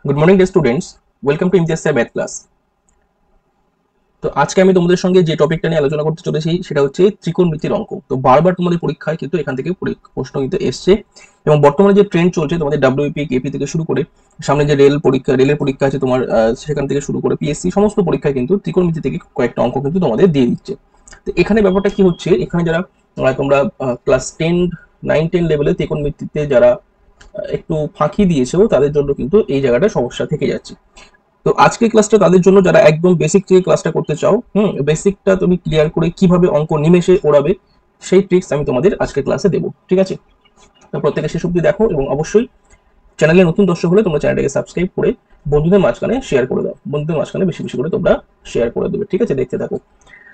Good morning day students, welcome to Imtiaz sir math class. তো আজকে আমি তোমাদের সঙ্গে যে টপিকটা নিয়ে আলোচনা করতে চলেছি সেটা হচ্ছে ত্রিকোণমিতির অঙ্ক। তো বারবার তোমাদের পরীক্ষায় কিন্তু এখান থেকে প্রশ্ন কিন্তু এসছে, এবং বর্তমানে যে ট্রেন্ড চলছে তোমাদের ডাব্লিউপি কেপি থেকে শুরু করে সামনে যে রেলের পরীক্ষা আছে তোমার, সেখান থেকে শুরু করে পিএসসি সমস্ত পরীক্ষায় কিন্তু ত্রিকোণমিতি থেকে কয়েকটা অঙ্ক কিন্তু তোমাদের দিয়ে দিচ্ছে। তো এখানে ব্যাপারটা কি হচ্ছে, এখানে যারা তোমরা ক্লাস 10, 9, 10 লেভেলে ত্রিকোণমিতিতে যারা একটু ফাঁকি দিয়েছো তাদের জন্য কিন্তু এই জায়গাটা সমস্যা থেকে যাচ্ছে। তো আজকের ক্লাসটা তাদের জন্য যারা একদম বেসিক থেকে ক্লাসটা করতে চাও, বেসিকটা তুমি ক্লিয়ার করে কিভাবে অঙ্ক নিমেষে ওড়াবে সেই ট্রিক্স আমি তোমাদের আজকের ক্লাসে দেবো, ঠিক আছে? তো প্রত্যেকে শেষ অবধি দেখো, এবং অবশ্যই চ্যানেলে নতুন দর্শক হলে তোমরা চ্যানেলটাকে সাবস্ক্রাইব করে বন্ধুদের মাঝখানে শেয়ার করে দাও, বন্ধুদের মাঝখানে বেশি বেশি করে তোমরা শেয়ার করে দেবে, ঠিক আছে? দেখতে থাকো।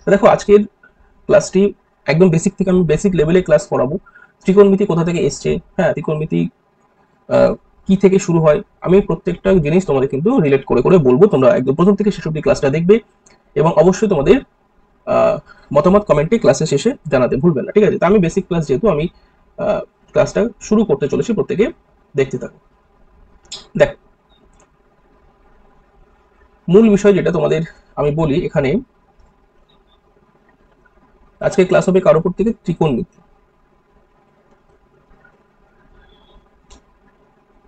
তো দেখো আজকের ক্লাসটি একদম বেসিক থেকে আমি বেসিক লেভেলে ক্লাস করাবো। ত্রিকোণমিতি কোথা থেকে এসছে, হ্যাঁ, ত্রিকোণমিতি কি থেকে শুরু হয়, আমি প্রত্যেকটা জিনিস তোমাদের কিন্তু রিলেট করে করে বলবো। তোমরা একদম প্রথম থেকে শেষ অবধি ক্লাসটা দেখবে, এবং অবশ্যই তোমাদের মতামত কমেন্টে ক্লাসের শেষে জানাতে ভুলবেন না, ঠিক আছে? তো আমি বেসিক ক্লাস যেহেতু আমি ক্লাসটা শুরু করতে চলেছি, প্রত্যেকে দেখতে থাকো। দেখ, মূল বিষয় যেটা তোমাদের আমি বলি এখানে, আজকে ক্লাস হবে কার উপর থেকে? ত্রিকোণমিতি।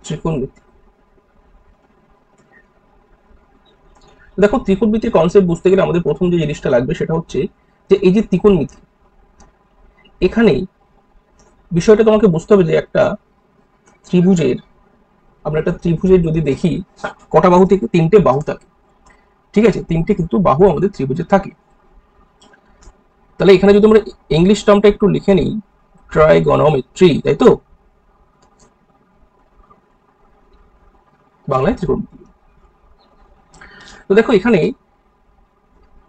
ত্রিকোণমিতি, দেখো ত্রিকোণমিতির কনসেপ্ট বুঝতে গেলে আমাদের প্রথম যে জিনিসটা লাগবে সেটা হচ্ছে যে এই যে ত্রিকোণমিতি, এখানেই বিষয়টা তোমাকে বুঝতে হবে যে একটা ত্রিভুজের, আমরা একটা ত্রিভুজের যদি দেখি কটা বাহু থেকে? তিনটে বাহু থাকে, ঠিক আছে? তিনটে কিন্তু বাহু আমাদের ত্রিভুজের থাকে। তাহলে এখানে যদি আমরা ইংলিশ টার্মটা একটু লিখে নিই, ট্রাইগোনোমেট্রি, তাই তো? বাংলায় ত্রিকোণমিতি। তো দেখো এখানে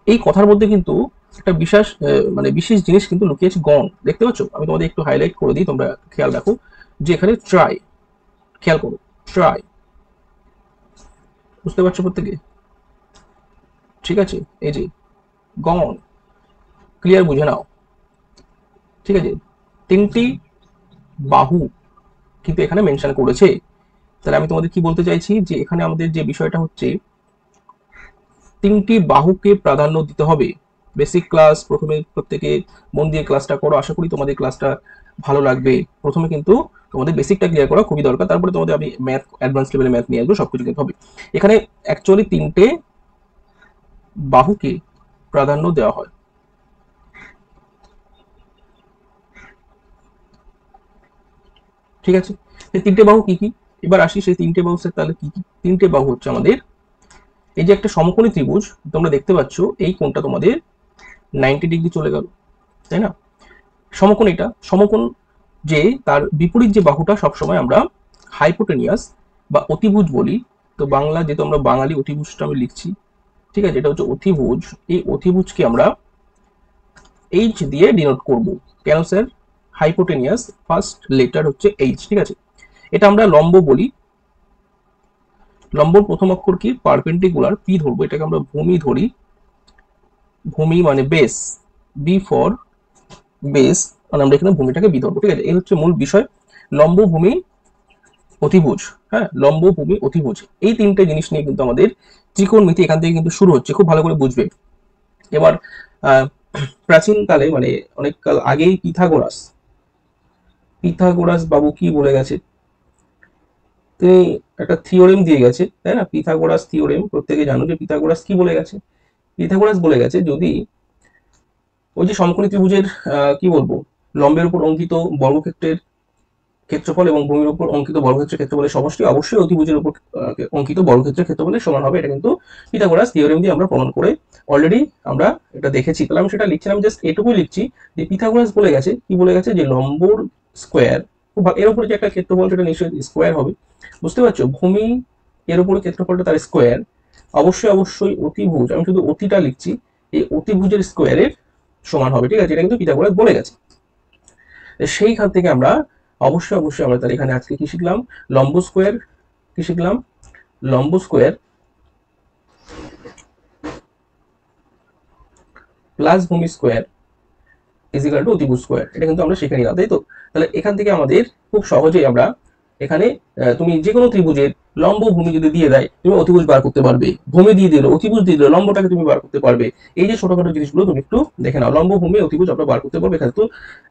এই কথার মধ্যে কিন্তু একটা বিশেষ বিশেষ জিনিস কিন্তু লুকিয়ে আছে, গণ। দেখতে পাচ্ছ? আমি তোমাদের একটু হাইলাইট করে দিই, তোমরা খেয়াল রাখো যে এখানে ট্রাই, খেয়াল করো, ট্রাই, বুঝতে পারছো প্রত্যেকে? ঠিক আছে, এই যে গণ, ক্লিয়ার, বুঝে নাও, ঠিক আছে? তিনটি বাহু কিন্তু এখানে মেনশন করেছে। তাহলে আমি তোমাদের কি বলতে চাইছি যে এখানে আমাদের যে বিষয়টা হচ্ছে তিনটি বাহুকে প্রাধান্য দিতে হবে। বেসিক ক্লাস প্রথমে প্রত্যেকে মন দিয়ে ক্লাসটা করো, আশা করি তোমাদের ক্লাসটা ভালো লাগবে। প্রথমে কিন্তু তোমাদের বেসিকটা ক্লিয়ার করা খুবই দরকার, তারপরে তোমাদের আমি ম্যাথ, অ্যাডভান্স লেভেলে ম্যাথ নিয়ে আসবো, সবকিছু কিন্তু হবে। এখানে অ্যাকচুয়ালি তিনটে বাহুকে প্রাধান্য দেওয়া হয়, ঠিক আছে? সেই তিনটে বাহু কি কি? এবার আসি সেই তিনটে বাহু স্যার তাহলে কি কি? তিনটে বাহু হচ্ছে আমাদের এই যে একটা সমকোণী ত্রিভুজ, তোমরা দেখতে পাচ্ছ এই কোণটা তোমাদের 90 ডিগ্রি চলে গেল, তাই না? সমকোণ, এটা সমকোণ, যে তার বিপরীত যে বাহুটা সবসময় আমরা হাইপোটেনিয়াস বা অতিভুজ বলি। তো বাংলা যেহেতু আমরা বাঙালি, অতিভুজটা আমি লিখছি, ঠিক আছে? এটা হচ্ছে অতিভুজ। এই অতিভুজকে আমরা এইচ দিয়ে ডিনোট করব। কেন স্যার? হাইপোটেনিয়াস, ফার্স্ট লেটার হচ্ছে এইচ, ঠিক আছে? এটা আমরা লম্ব বলি। লম্বর প্রথম অক্ষর কি? পারপেন্ডিকুলার, পি ধরবো, এটাকে আমরা ভূমি ধরি। ভূমি মানে বেস, বি ফর বেস, মানে আমরা এখানে ভূমিটাকে বি ধরবো, ঠিক আছে? এই হচ্ছে মূল বিষয়, লম্ব, ভূমি, অতিভুজ। হ্যাঁ, লম্ব, ভূমি, অতিভুজ, এই তিনটে জিনিস নিয়ে কিন্তু আমাদের ত্রিকোণমিতি এখান থেকে কিন্তু শুরু হচ্ছে, খুব ভালো করে বুঝবে। এবার প্রাচীনকালে মানে অনেক কাল আগেই পিথাগোরাস, পিথাগোরাস বাবু কি বলে গেছে, তিনি একটা থিওরেম দিয়ে গেছে, তাই না? পিথাগোরাস থিওরেম, প্রত্যেকে জানো যে পিথাগোরাস কি বলে গেছে। পিথাগোরাস বলে গেছে যদি ওই যে সমকোণী ত্রিভুজের কি বলবো, লম্বের উপর অঙ্কিত বর্গক্ষেত্রের ক্ষেত্রফল এবং ভূমির উপর অঙ্কিত বর্গক্ষেত্রের ক্ষেত্রফলের সমষ্টি অবশ্যই অতিভুজের উপর অঙ্কিত বর্গক্ষেত্রের ক্ষেত্রফলের সমান হবে। এটা কিন্তু পিথাগোরাস থিওরেম দিয়ে আমরা প্রমাণ করে অলরেডি আমরা এটা দেখেছি। তাহলে আমি সেটা লিখছিলাম, জাস্ট এটুকুই লিখছি যে পিথাগোরাস বলে গেছে, কি বলে গেছে, যে লম্বর স্কোয়ার, এর উপরে যে একটা ক্ষেত্রফল সেটা নিশ্চয়ই স্কোয়ার হবে, বুঝতে পারছো? ভূমি, এর উপরে ক্ষেত্রফলটা তার স্কোয়ার, অবশ্যই অবশ্যই অতিভুজ, আমি শুধু অতিটা লিখছি, এই অতিভুজের স্কোয়ারের সমান হবে, ঠিক আছে? এটা কিন্তু পিথাগোরাস বলে গেছে। সেইখান থেকে আমরা অবশ্যই অবশ্যই আমরা তাহলে এখানে আজকে কি শিখলাম? লম্ব স্কোয়ার, কি শিখলাম? লম্ব স্কোয়ার প্লাস ভূমি স্কোয়ার ইজ ইকুয়াল টু অতিভুজ স্কোয়ার, এটা কিন্তু আমরা শিখে নিলাম, তাই তো? তাহলে এখান থেকে আমাদের খুব সহজেই আমরা এখানে তুমি যে কোনো ত্রিভুজের লম্ব ভূমি যদি দিয়ে দেয় তুমি অতিভুজ বার করতে পারবে, ভূমি দিয়ে দিল, অতিভুজ দিয়ে দিল, লম্বটাকে তুমি বার করতে পারবে। এই যে ছোটখাটো জিনিসগুলো তুমি একটু দেখে নাও, লম্ব ভূমি অতিভুজ আমরা বার করতে পারবো এখানে। তো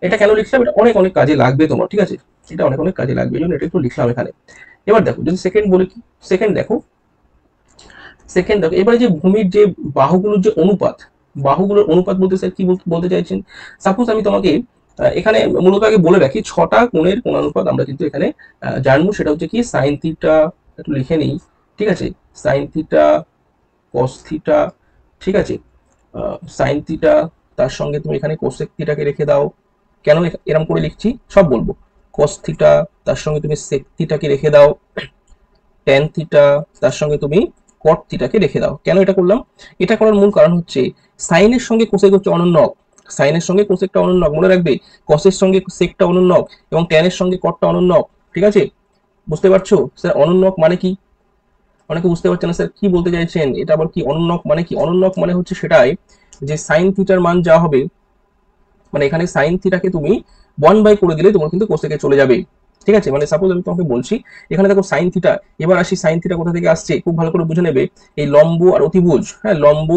এটা কেন লিখলাম, এটা অনেক অনেক কাজে লাগবে তোমার, ঠিক আছে, এটা অনেক অনেক কাজে লাগবে, এই জন্য এটা একটু লিখলাম এখানে। এবার দেখো যদি সেকেন্ড বলে কি, সেকেন্ড দেখো, সেকেন্ড দেখো এবারে যে ভূমির যে বাহুগুলোর যে অনুপাত, বাহুগুলোর অনুপাত বলতে স্যার কি বলতে চাইছেন। সাপোজ আমি তোমাকে এখানে মূলত আগে বলে রাখি, ছটা কোণের কোণানুপাত আমরা কিন্তু এখানে জানবো। সেটা হচ্ছে কি সাইন থিটা, একটু লিখে নিই, ঠিক আছে, সাইন থিটা, কস থিটা, ঠিক আছে, সাইন থিটা, তার সঙ্গে তুমি এখানে কোসেক থিটাকে রেখে দাও। কেন এরকম করে লিখছি সব বলবো। কস থিটা, তার সঙ্গে তুমি সেক থিটাকে রেখে দাও। ট্যান থিটা, তার সঙ্গে তুমি কট থিটাকে রেখে দাও। কেন এটা করলাম, এটা করার মূল কারণ হচ্ছে সাইনের সঙ্গে কোসেক হচ্ছে অনন্যক, সাইনের সঙ্গে কোসেকটা অনন্যক, মনে রাখবে, কসের সঙ্গে সেকটা অনন্যক এবং ট্যানের সঙ্গে কটটা অনন্যক, ঠিক আছে। বুঝতে পারছো স্যার অনন্যক মানে কি, অনেকে বুঝতে পারছেন না স্যার কি বলতে চাইছেন, এটা আবার কি অনন্যক মানে কি। অনন্যক মানে হচ্ছে সেটাই যে সাইন থিটার মান যা হবে, মানে এখানে সাইন থিটাকে তুমি 1/, করে দিলে তোমার কিন্তু কোসেকে চলে যাবে, ঠিক আছে। মানে সাপোজ আমি তোমাকে বলছি এখানে দেখো সাইন থিটা, এবার আসি সাইন থিটা কোথা থেকে আসছে খুব ভালো করে বুঝে নেবে। এই লম্ব আর অতিভুজ, হ্যাঁ, লম্ব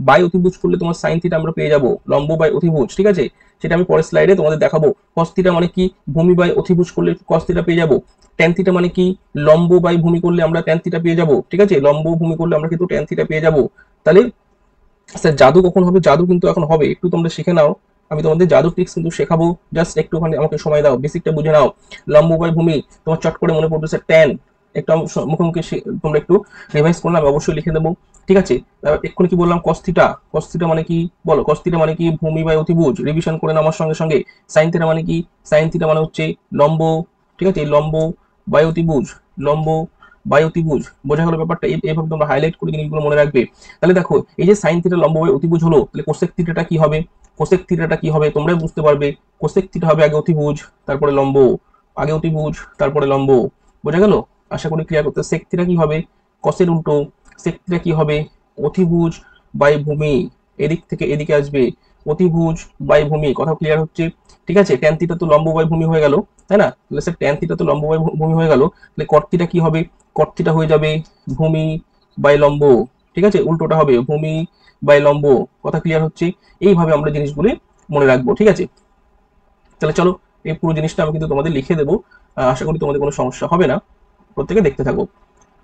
বাই অতিভুজ করলে তোমার সাইন থিটা আমরা পেয়ে যাবো, লম্ব বাই অতিভুজ, ঠিক আছে। সেটা আমি পরের স্লাইডে তোমাদের দেখাবো। কস থিটা মানে কি, ভূমি বাই অতিভুজ করলে কস থিটা পেয়ে যাবো। ট্যান থিটা মানে কি, লম্ব বাই ভূমি করলে আমরা ট্যান থিটা পেয়ে যাবো, ঠিক আছে, লম্ব ভূমি করলে আমরা কিন্তু ট্যান থিটা পেয়ে যাবো। তাহলে স্যার জাদু কখন হবে, জাদু কিন্তু এখন হবে, একটু তোমরা শিখে নাও, আমি তোমাদের জাদু ট্রিক্স কিন্তু শেখাবো, জাস্ট একটুখানি আমাকে সময় দাও, বেসিকটা বুঝে নাও। লম্ব বাই ভূমি তোমার চট করে মনে পড়বে স্যার ট্যান, একটু মুখোমুখি তোমরা একটু রিভাইজ করলাম, আমি অবশ্যই লিখে দেবো, ঠিক আছে। এক্ষুনি কি বললাম, কস থিটা, কস থিটা মানে কি বলো, কস থিটা মানে কি ভূমি বাই অতিভুজ, রিভিশন করে নাও আমার সঙ্গে সঙ্গে। সাইন থিটা মানে কি, সাইন থিটা মানে হচ্ছে লম্ব, ঠিক আছে, লম্ব বাই অতিভুজ, লম্ব বাই অতিভুজ, বোঝা গেল ব্যাপারটা, এইভাবে তোমরা হাইলাইট করে জিনিসগুলো মনে রাখবে। তাহলে দেখো এই যে সাইন থিটা লম্ব বাই অতিভুজ হলো, তাহলে কোসেক থিটাটা কি হবে, কোসেক থিটাটা কি হবে তোমরাই বুঝতে পারবে। কোসেক থিটা হবে আগে অতিভুজ তারপরে লম্ব, আগে অতিভুজ তারপরে লম্ব, বোঝা গেল, আশা করি ক্লিয়ার করতে। সেক থিটা কি হবে, কসের উল্টো, সেক থিটা কি হবে, অতিভুজ বাই ভূমি, এদিক থেকে এদিকে আসবে, অতিভুজ বাই ভূমি, কথা ক্লিয়ার হচ্ছে, ঠিক আছে। ট্যান থিটা তো লম্ব বাই ভূমি হয়ে গেল, তাই না, তাহলে স্যার ট্যান থিটা তো লম্ব বাই ভূমি হয়ে গেল, তাহলে কট থিটা কি হবে, কট থিটা হয়ে যাবে ভূমি বাই লম্ব, ঠিক আছে, উল্টোটা হবে ভূমি বাই লম্ব, কথা ক্লিয়ার হচ্ছে। এইভাবে আমরা জিনিসগুলি মনে রাখবো, ঠিক আছে। তাহলে চলো এই পুরো জিনিসটা আমি কিন্তু তোমাদের লিখে দেবো, আশা করি তোমাদের কোনো সমস্যা হবে না, প্রত্যেকে দেখতে থাকো,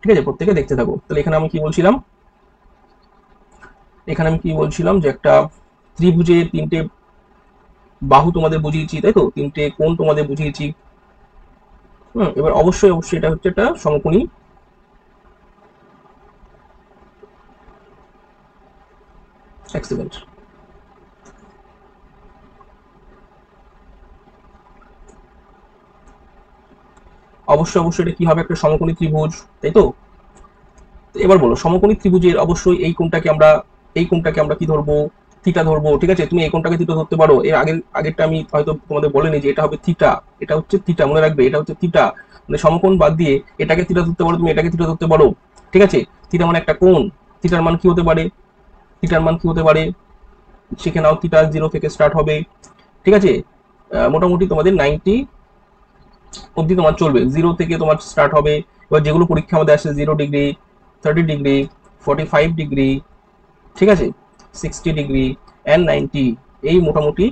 ঠিক আছে, প্রত্যেকে দেখতে থাকো। তাহলে এখানে আমি কি বলছিলাম, এখানে আমি কি বলছিলাম যে একটা ত্রিভুজের তিনটে বাহু তোমাদের বুঝিয়েছি, তাই তো, তিনটে কোণ তোমাদের বুঝিয়েছি। এবার অবশ্যই অবশ্যই এটা হচ্ছে একটা সমকোণী, এক্সিলেন্ট, অবশ্যই অবশ্যই এটা কি হবে, একটা সমকোণী ত্রিভুজ, তাই তো। এবার বলো সমকোণী ত্রিভুজের অবশ্যই এই কোণটাকে আমরা কি ধরবো, থিটা ধরবো, ঠিক আছে। তুমি এই কোণটাকে থিটা ধরতে পারো, এর আগেরটা আমি হয়তো তোমাদের বলিনি যে এটা হবে থিটা, এটা হচ্ছে থিটা, মনে রাখবে এটা হচ্ছে থিটা, মানে সমকোণ বাদ দিয়ে এটাকে থিটা ধরতে পারো, তুমি এটাকে থিটা ধরতে পারো, ঠিক আছে। থিটা মানে একটা কোণ, থিটার মান কি হতে পারে, থিটার মান কি হতে পারে, শিখে নাও, থিটা 0 থেকে স্টার্ট হবে, ঠিক আছে। মোটামুটি তোমাদের 90 অবধি তোমার চলবে, 0 থেকে তোমার স্টার্ট হবে। এবার যেগুলো পরীক্ষা আমাদের আসে 0 ডিগ্রি, 30 ডিগ্রি, 45 ডিগ্রি, ঠিক আছে, 60 ডিগ্রি অ্যান্ড 90, এই মোটামুটি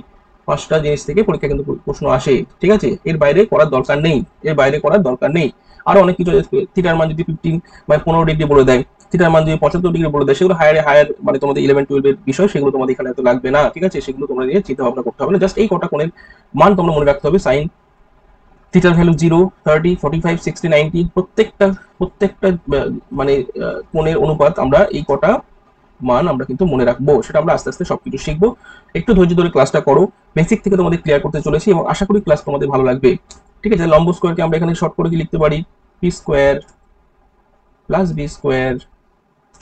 5টা জিনিস থেকে পরীক্ষা কিন্তু প্রশ্ন আসে, ঠিক আছে। এর বাইরে করার দরকার নেই, এর বাইরে করার দরকার নেই। আরো অনেক কিছু, থিটার মান যদি 15 বা 15 ডিগ্রি বলে দেয়, থিটার মান যদি 75 ডিগ্রি বলে দেয়, সেগুলো হায়ার মানে তোমাদের 11-12 এর বিষয়, সেগুলো তোমাদের এখানে এত লাগবে না, ঠিক আছে, সেগুলো তোমরা নিয়ে চিন্তা ভাবনা করতে হবে না, জাস্ট এই কটা কোণের মান তোমরা মনে রাখতে হবে। সাইন থিটার ভ্যালু 0, 30, 45, 60, 90, প্রত্যেকটা মানে কোণের অনুপাত আমরা এই কটা মান আমরা কিন্তু মনে রাখবো, সেটা আমরা আস্তে আস্তে সবকিছু শিখবো। একটু ধৈর্য ধরে ক্লাসটা করো, বেসিক থেকে তোমাদের ক্লিয়ার করতে চলেছি এবং আশা করি ক্লাস তোমাদের ভালো লাগবে, ঠিক আছে। লম্ব স্কোয়ারকে আমরা এখানে শর্ট করে কি লিখতে পারি, P square plus B square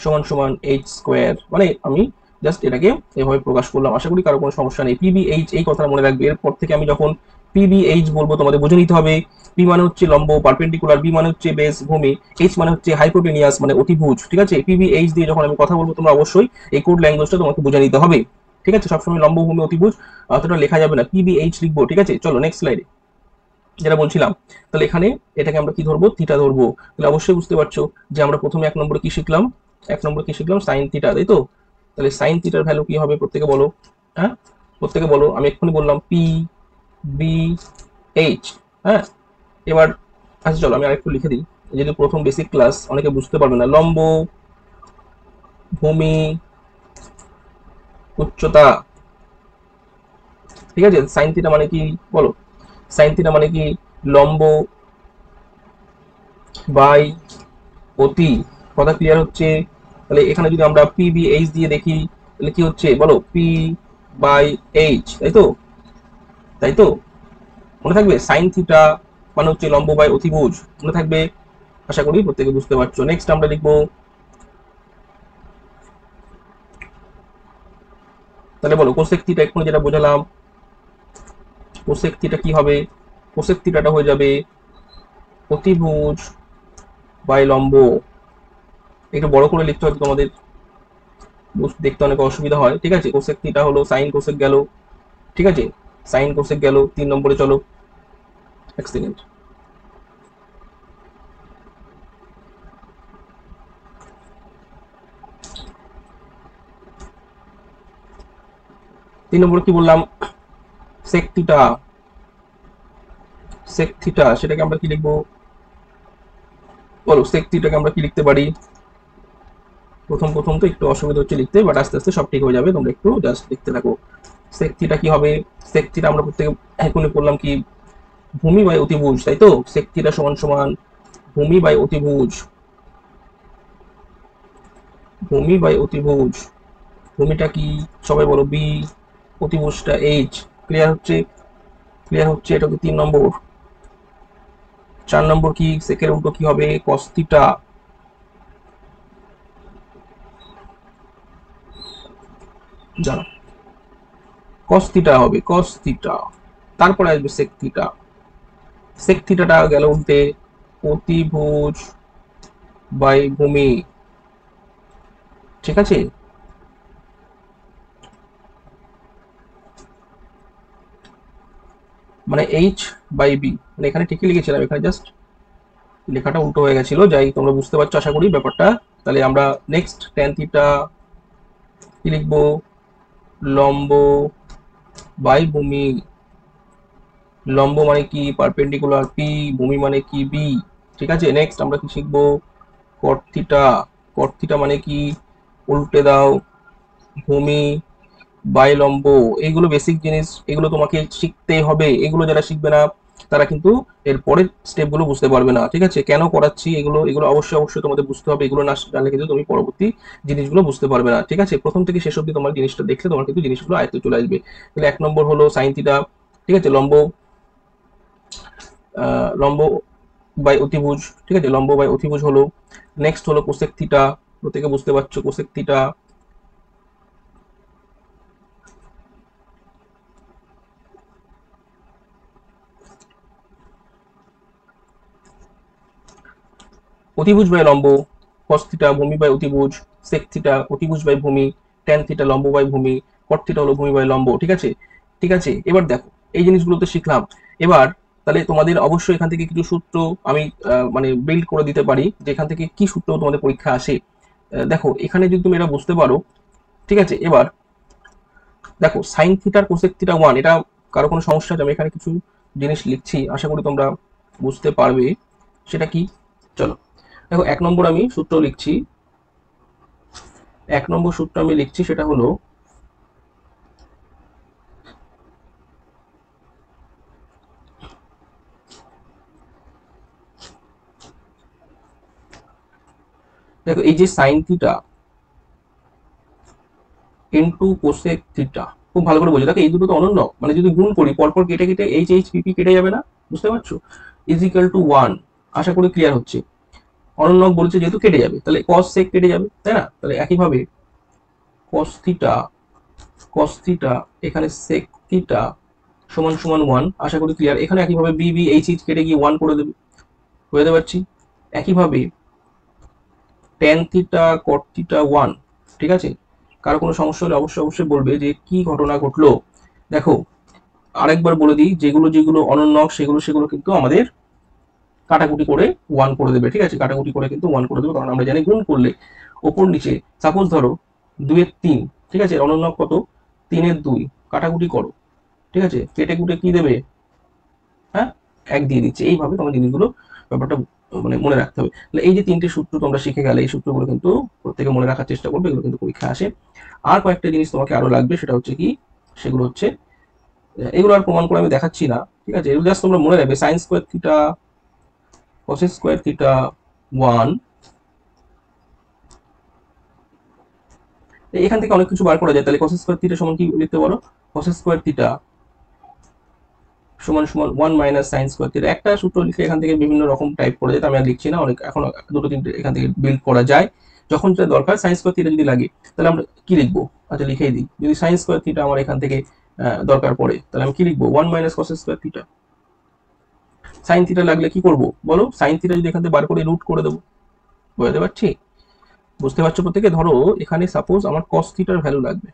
সমান সমান এইচ স্কোয়ার, মানে আমি জাস্ট এটাকে এভাবে প্রকাশ করলাম, আশা করি কারো কোনো সমস্যা নেই। পিবিএইচ এই কথা মনে রাখবে, এরপর থেকে আমি যখন পিবিএইচ বলবো তোমাদের বুঝে নিতে হবে, পি মানে হচ্ছে লম্ব পারপেন্ডিকুলার, বি মানে হচ্ছে বেস ভূমি, এইচ মানে হচ্ছে হাইপোটেনিয়াস মানে অতিভুজ, ঠিক আছে। পিবিএইচ দিয়ে যখন আমি কথা বলবো তোমরা অবশ্যই এই কোড ল্যাঙ্গুয়েজটা তোমাকে বুঝে নিতে হবে, ঠিক আছে। সবসময় লম্ব ভূমি অতিভুজ অতটা লেখা যাবে না, পিবিএইচ লিখবো, ঠিক আছে। চলো নেক্সট স্লাইডে। যেটা বলছিলাম। তাহলে এখানে এটাকে আমরা কি ধরবো, থিটা ধরবো। তাহলে অবশ্যই বুঝতে পারছো যে আমরা প্রথমে 1 নম্বরে কি শিখলাম, 1 নম্বরে কি শিখলাম, সাইন থিটা, তাই তো? তাহলে সাইন থিটার ভ্যালু কি হবে প্রত্যেকে বলো। হ্যাঁ, প্রত্যেকে বলো। আমি এক্ষুনি বললাম পি বি এইচ। হ্যাঁ, এবার আচ্ছা চলো আমি আরেকটু লিখে দিই, যেহেতু প্রথম বেসিক ক্লাস অনেকে বুঝতে পারবে না। লম্ব, ভূমি, উচ্চতা, ঠিক আছে? সাইন থিটা মানে কি বলো, সাইন থিটা মানে কি লম্ব বাই অতি, কথা ক্লিয়ার হচ্ছে? তাহলে এখানে যদি আমরা পি বি এইচ দিয়ে দেখি তাহলে কি হচ্ছে বলো, পি বাই এইচ, তাই তো? তাই তো, মনে থাকবে সাইন থিটা মানে হচ্ছে লম্ব বাই অতিভুজ, মনে থাকবে? আশা করি প্রত্যেকে বুঝতে পারছো। নেক্সট আমরা লিখবো, তাহলে বলো কোসেক থিটা, এখন যেটা বোঝালাম, কোসেক থিটা কি হবে, কোসেক থিটাটা হয়ে যাবে অতিভুজ বাই লম্ব। একটু বড় করে লিখতে হয়তো তোমাদের দেখতে অনেক অসুবিধা হয়, ঠিক আছে? কোসেক থিটা হলো সাইন কোসেক গেল, ঠিক আছে? সাইন কোসেক গেল। 3 নম্বরে চলো, এক সেকেন্ড। 3 নম্বরে কি বললাম, সেক থিটা, সেক থিটা সেটাকে আমরা কি লিখবো বলো, সেক থিটাকে আমরা কি লিখতে পারি? প্রথম প্রথম তো একটু অসুবিধা হচ্ছে লিখতে, বাট আস্তে আস্তে সব ঠিক হয়ে যাবে, তোমরা একটু জাস্ট দেখতে থাকো। সেক থিটা কি হবে, সেক থিটা আমরা প্রত্যেকে এখনই বললাম কি ভূমি বাই অতিভুজ, তাই তো? সেক থিটা সমান সমান ভূমি বাই অতিভুজ, ভূমি বাই অতিভুজ। ভূমিটা কি সবাই বলো, বি, অতিভুজটা এইচ। ক্লিয়ার হচ্ছে? ক্লিয়ার হচ্ছে? এটা কি 3 নম্বর। 4 নম্বর কি, সেকের উল্টো কি হবে, কস থিটা। জানো কস থিটা হবে, কস থিটা। তারপরে আসবে সেক থিটা। সেক থিটাটা গেল উল্টে অতিভুজ বাই ভূমি, ঠিক আছে? মানে এইচ বাই বি, মানে এখানে ঠিকই লিখেছিলাম, এখানে জাস্ট লেখাটা উল্টো হয়ে গেছিল। যাই, তোমরা বুঝতে পারছো আশা করি ব্যাপারটা। তাহলে আমরা নেক্সট ট্যান থিটা কি লিখবো, লম্ব বাই ভূমি। লম্ব মানে কি পারপেন্ডিকুলার পি, ভূমি মানে কি বি, ঠিক আছে? নেক্সট আমরা কি শিখবো, কট থিটা। কট থিটা মানে কি উল্টে দাও ভূমি বাই লম্ব। এইগুলো বেসিক জিনিস, এগুলো তোমাকে শিখতেই হবে। এগুলো যারা শিখবে না তারা কিন্তু এর পরের স্টেপগুলো বুঝতে পারবে না, ঠিক আছে? কেন করাচ্ছি এগুলো, এগুলো অবশ্যই অবশ্যই তোমাদের বুঝতে হবে। এগুলো না জানলে কিন্তু তুমি পরবর্তী জিনিসগুলো বুঝতে পারবে না, ঠিক আছে? প্রথম থেকে শেষ অব্দি তোমার জিনিসটা দেখলে তোমার কিন্তু জিনিসগুলো আয়ত্তে চলে আসবে। তাহলে 1 নম্বর হলো সাইন থিটা, ঠিক আছে? লম্ব, লম্ব বাই অতিভুজ, ঠিক আছে? লম্ব বাই অতিভুজ হলো। নেক্সট হলো কোসেক থিটা, প্রত্যেকে বুঝতে পারছো কোসেক থিটা। অতিভুজ বাই লম্ব, কস থিটা ভূমি বাই অতিভুজ, সেক থিটা অতিভুজ বাই ভূমি, ট্যান থিটা লম্ব বাই ভূমি, কট থিটা হলো ভূমি বাই লম্ব, ঠিক আছে? ঠিক আছে, এবার দেখো এই জিনিসগুলো তো শিখলাম। এবার তাহলে তোমাদের অবশ্যই এখান থেকে কিছু সূত্র আমি মানে বিল্ড করে দিতে পারি, যে এখান থেকে কি সূত্র তোমাদের পরীক্ষা আসে। দেখো এখানে যদি তুমি এটা বুঝতে পারো, ঠিক আছে? এবার দেখো সাইন থিটার কোসেক থিটা ওয়ান, এটা কারো কোনো সমস্যা আছে? আমি এখানে কিছু জিনিস লিখছি, আশা করি তোমরা বুঝতে পারবে সেটা কি। চলো দেখো, 1 নম্বর আমি সূত্র লিখছি, 1 নম্বর সূত্র আমি লিখছি, সেটা হলো দেখো এই যে sine theta into cosec theta, খুব ভালো করে বোঝো। দেখো এই দুটো তো অনন্য, মানে যদি গুণ করি পরপর কেটে কেটে এইচ এইচ পিপি কেটে যাবে না, বুঝতে পারছো? Is equal to 1। আশা করি ক্লিয়ার হচ্ছে। অনন্যক বলছে যেহেতু কেটে যাবে, তাহলে কস সেক কেটে যাবে, তাই না? তাহলে একইভাবে কস থিটা, কস থিটা এখানে সেক থিটা সমান সমান 1। আশা করি ক্লিয়ার। এখানে একইভাবে বি বি এইচ এইচ কেটে গিয়ে 1 করে দেবে, বুঝতে পারছি? একইভাবে ট্যান থিটা কট থিটা 1, ঠিক আছে? কারো কোনো সমস্যা হলে অবশ্যই অবশ্যই বলবে যে কি ঘটনা ঘটলো। দেখো আরেকবার বলে দিই, যেগুলো যেগুলো অনন্যক সেগুলো সেগুলো কিন্তু আমাদের কাটাকুটি করে 1 করে দেবে, ঠিক আছে? কাটাকুটি করে কিন্তু 1 করে দেবে, কারণ আমরা জানি গুণ করলে ওপর নিচে, সাপোজ ধরো 2 এর 3, ঠিক আছে? অনন্যক কত? 3 এর 2, কাটাকুটি করো, ঠিক আছে? কেটে কুটে কি দেবে? হ্যাঁ, 1 দিয়ে দিচ্ছে। এইভাবে তোমার জিনিসগুলো ব্যাপারটা মানে মনে রাখতে হবে। তাহলে এই যে 3টে সূত্র তোমরা শিখে গেলে, এই সূত্রগুলো কিন্তু প্রত্যেকে মনে রাখার চেষ্টা করবে, এগুলো কিন্তু পরীক্ষায় আসে। আর কয়েকটা জিনিস তোমাকে আরো লাগবে, সেটা হচ্ছে কি, সেগুলো হচ্ছে এগুলো আর প্রমাণ করে আমি দেখাচ্ছি না, ঠিক আছে? এগুলো জাস্ট তোমরা মনে রাখবে, sine square theta, cosec square theta 1, এখান থেকে অনেক কিছু বার করা যায়। তাহলে কসেক স্কোয়ার থিটা সমান কি লিখতে পারো? কসেক স্কোয়ার থিটা সমান সমান 1 মাইনাস সাইন স্কোয়ার থিটা। একটা সূত্র লিখে এখান থেকে বিভিন্ন রকম টাইপ করা যায়, আমি আর লিখছি না, অনেক এখন দুটো তিনটে এখান থেকে বিল্ড করা যায় যখন যেটা দরকার। সাইন স্কোয়ার থিটা যদি লাগে তাহলে আমরা কি লিখবো? আচ্ছা লিখেই দিই, যদি সাইন স্কোয়ার থিটা আমার এখান থেকে দরকার পড়ে, তাহলে আমি কি লিখবো? 1 minus cosec square theta. Sine theta লাগলে কি করবো বলো? সাইন থিটা যদি এখান থেকে বার করে রুট করে দেবো। বুঝতে পারছি? বুঝতে পারছো প্রত্যেকে? ধরো এখানে সাপোজ আমার কস থিটার ভ্যালু লাগবে,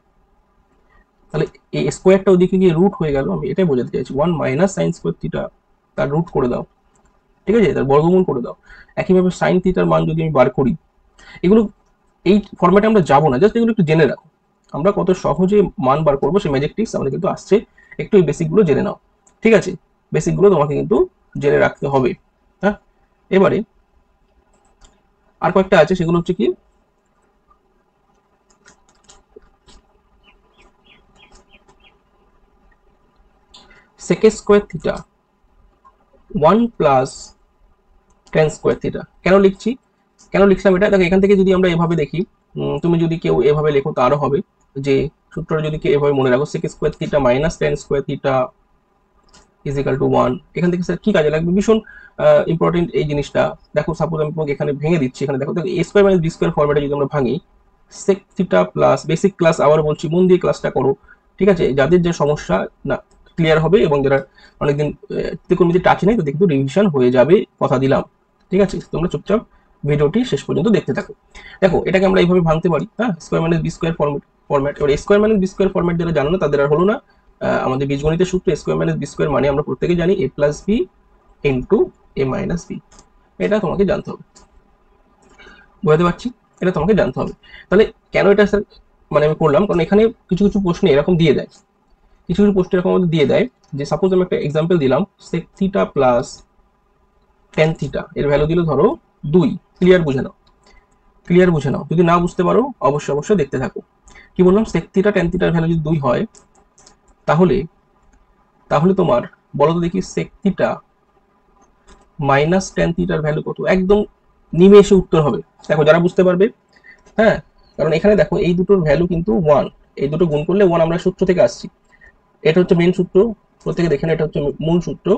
তাহলে এই স্কোয়ারটা ওদিকে গিয়ে রুট হয়ে গেল, আমি এটাই বোঝাতে চাইছি। 1 মাইনাস সাইন স্কোয়ার থিটা, তার রুট করে দাও, ঠিক আছে? তার বর্গমূল করে দাও। একইভাবে সাইন থিটার মান যদি আমি বার করি, এগুলো এই ফরম্যাটে আমরা যাবো না, জাস্ট এগুলো একটু জেনে রাখো। আমরা কত সহজে মান বার করবো সেই ম্যাজিক ট্রিক্স আমাদের কিন্তু আসছে, একটু এই বেসিকগুলো জেনে নাও, ঠিক আছে? বেসিকগুলো তোমাকে কিন্তু জেনে রাখতে হবে। হ্যাঁ, এবারে আর কয়েকটা আছে, সেগুলো হচ্ছে কি, sec square theta 1 plus tan square theta. কেন লিখছি, কেন লিখলাম এটা? দেখো এখান থেকে যদি আমরা এভাবে দেখি, তুমি যদি কেউ এভাবে লেখো তারও হবে, যে সূত্রটা যদি কেউ এভাবে মনে রাখো, sec square theta minus tan square theta is equal to 1। এখান থেকে স্যার কি কাজে লাগবে? ভীষণ ইম্পর্টেন্ট এই জিনিসটা। দেখো সাপোজ আমি তোমাকে এখানে ভেঙে দিচ্ছি, এখানে দেখো দেখো A square minus B square ফরম্যাটে যদি আমরা ভাঙি, sec theta plus, basic class আবার বলছি, মন দিয়ে ক্লাসটা করো, ঠিক আছে? যাদের যে সমস্যা না ক্লিয়ার হবে, এবং যারা অনেকদিন ত্রিকোণমিতি টাচ নেই, তাদের কিন্তু রিভিশন হয়ে যাবে, কথা দিলাম, ঠিক আছে? তোমরা চুপচাপ ভিডিওটি শেষ পর্যন্ত দেখতে থাকো। দেখো এটাকে আমরা এইভাবে ভাঙতে পারি, হ্যাঁ, square minus B square format. এবার square minus B square format যারা জানো না তাদের আর হলো না। আমাদের বীজগণিতের সূত্র স্কোয়ার মাইনাস বি স্কোয়ার মানে আমরা প্রত্যেকে জানি এ প্লাস বি ইন্টু এ মাইনাস বি। এটা তোমাকে জানতে হবে, বুঝতে পারছি? এটা তোমাকে জানতে হবে। তাহলে কেন এটা স্যার মানে আমি করলাম, কারণ এখানে কিছু কিছু প্রশ্ন এরকম দিয়ে দেয়, কিছু কিছু প্রশ্ন এরকম আমাদের দিয়ে দেয়, যে সাপোজ আমি একটা এক্সাম্পল দিলাম, sec theta plus tan theta এর ভ্যালু দিল ধরো 2। ক্লিয়ার বুঝে নাও, ক্লিয়ার বুঝে নাও। যদি না বুঝতে পারো অবশ্যই অবশ্যই দেখতে থাকো। কি বললাম? সেক থিটা টেন থিটার ভ্যালু যদি 2 হয়, তাহলে তাহলে তোমার বলো তো দেখি, সেক থিটা মাইনাস টেন থিটার ভ্যালু কত? একদম নিমেষে উত্তর হবে। দেখো যারা বুঝতে পারবে, হ্যাঁ, কারণ এখানে দেখো এই দুটোর ভ্যালু কিন্তু 1, এই দুটো গুণ করলে 1, আমরা সূত্র থেকে আসছি, এটা হচ্ছে মেন সূত্র, প্রত্যেকে দেখেন এটা হচ্ছে মূল সূত্র।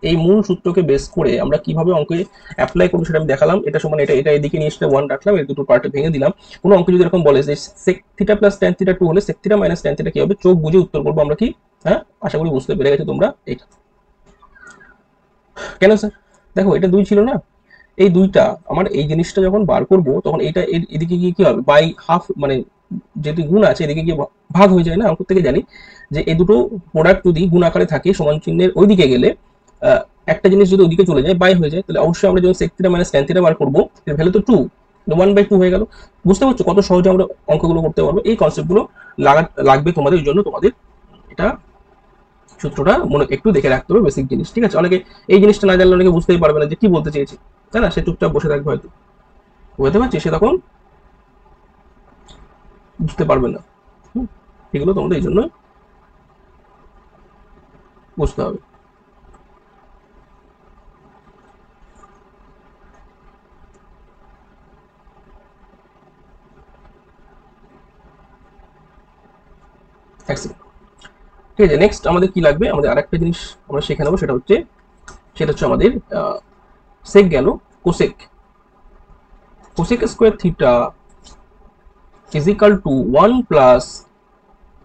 এই মূল সূত্রকে বেস করে আমরা কিভাবে অঙ্কে অ্যাপ্লাই করবো সেটা আমি দেখালাম। এটা সমান এটা, এটা এদিকে নিয়ে এসে 1 রাখলাম, এই দুটো পার্টে ভেঙে দিলাম। কোনো অঙ্ক যদি এরকম বলে যে sec theta plus tan theta 2 হলে sec theta minus tan theta কি হবে, চোখ বুঝে উত্তর করবো আমরা কি। হ্যাঁ, আশা করি বুঝতে পেরে গেছো তোমরা এটা। কেন স্যার? দেখো এটা 2 ছিল না, এই 2টা আমার এই জিনিসটা যখন বার করব তখন এইটা এদিকে গিয়ে কি হবে, বাই হাফ, মানে যেহেতু গুণ আছে এদিকে গিয়ে ভাগ হয়ে যায় না, অঙ্ক থেকে জানি যে এই দুটো প্রোডাক্ট যদি গুণ আকারে থাকে সমান চিহ্নের ওইদিকে গেলে, একটা জিনিস যদি ওইদিকে চলে যায় বাই হয়ে যায়, তাহলে অবশ্যই আমরা যখন sec theta minus tan theta বার করবো, এর ভ্যালু তো 2, 1/2 হয়ে গেল। বুঝতে পারছো কত সহজে আমরা অঙ্কগুলো করতে পারবো? এই কনসেপ্টগুলো লাগবে তোমাদের, ওই জন্য তোমাদের এটা সূত্রটা মনে একটু দেখে রাখতে হবে, বেসিক জিনিস, ঠিক আছে? অনেকে এই জিনিসটা না জানলে অনেকে বুঝতেই পারবে না যে কি বলতে চেয়েছি, তাই না? সে চুপচাপ বসে থাকবে, হয়তো বুঝতে পারছি, সে তখন বুঝতে পারবে না। এগুলো তোমাদের এই জন্য বুঝতে হবে। ঠিক আছে, নেক্সট আমাদের কি লাগবে? আমাদের আরেকটা জিনিস আমরা শিখে নেবো, সেটা হচ্ছে আমাদের সেক গেল, cosec, cosec square theta is equal to 1 plus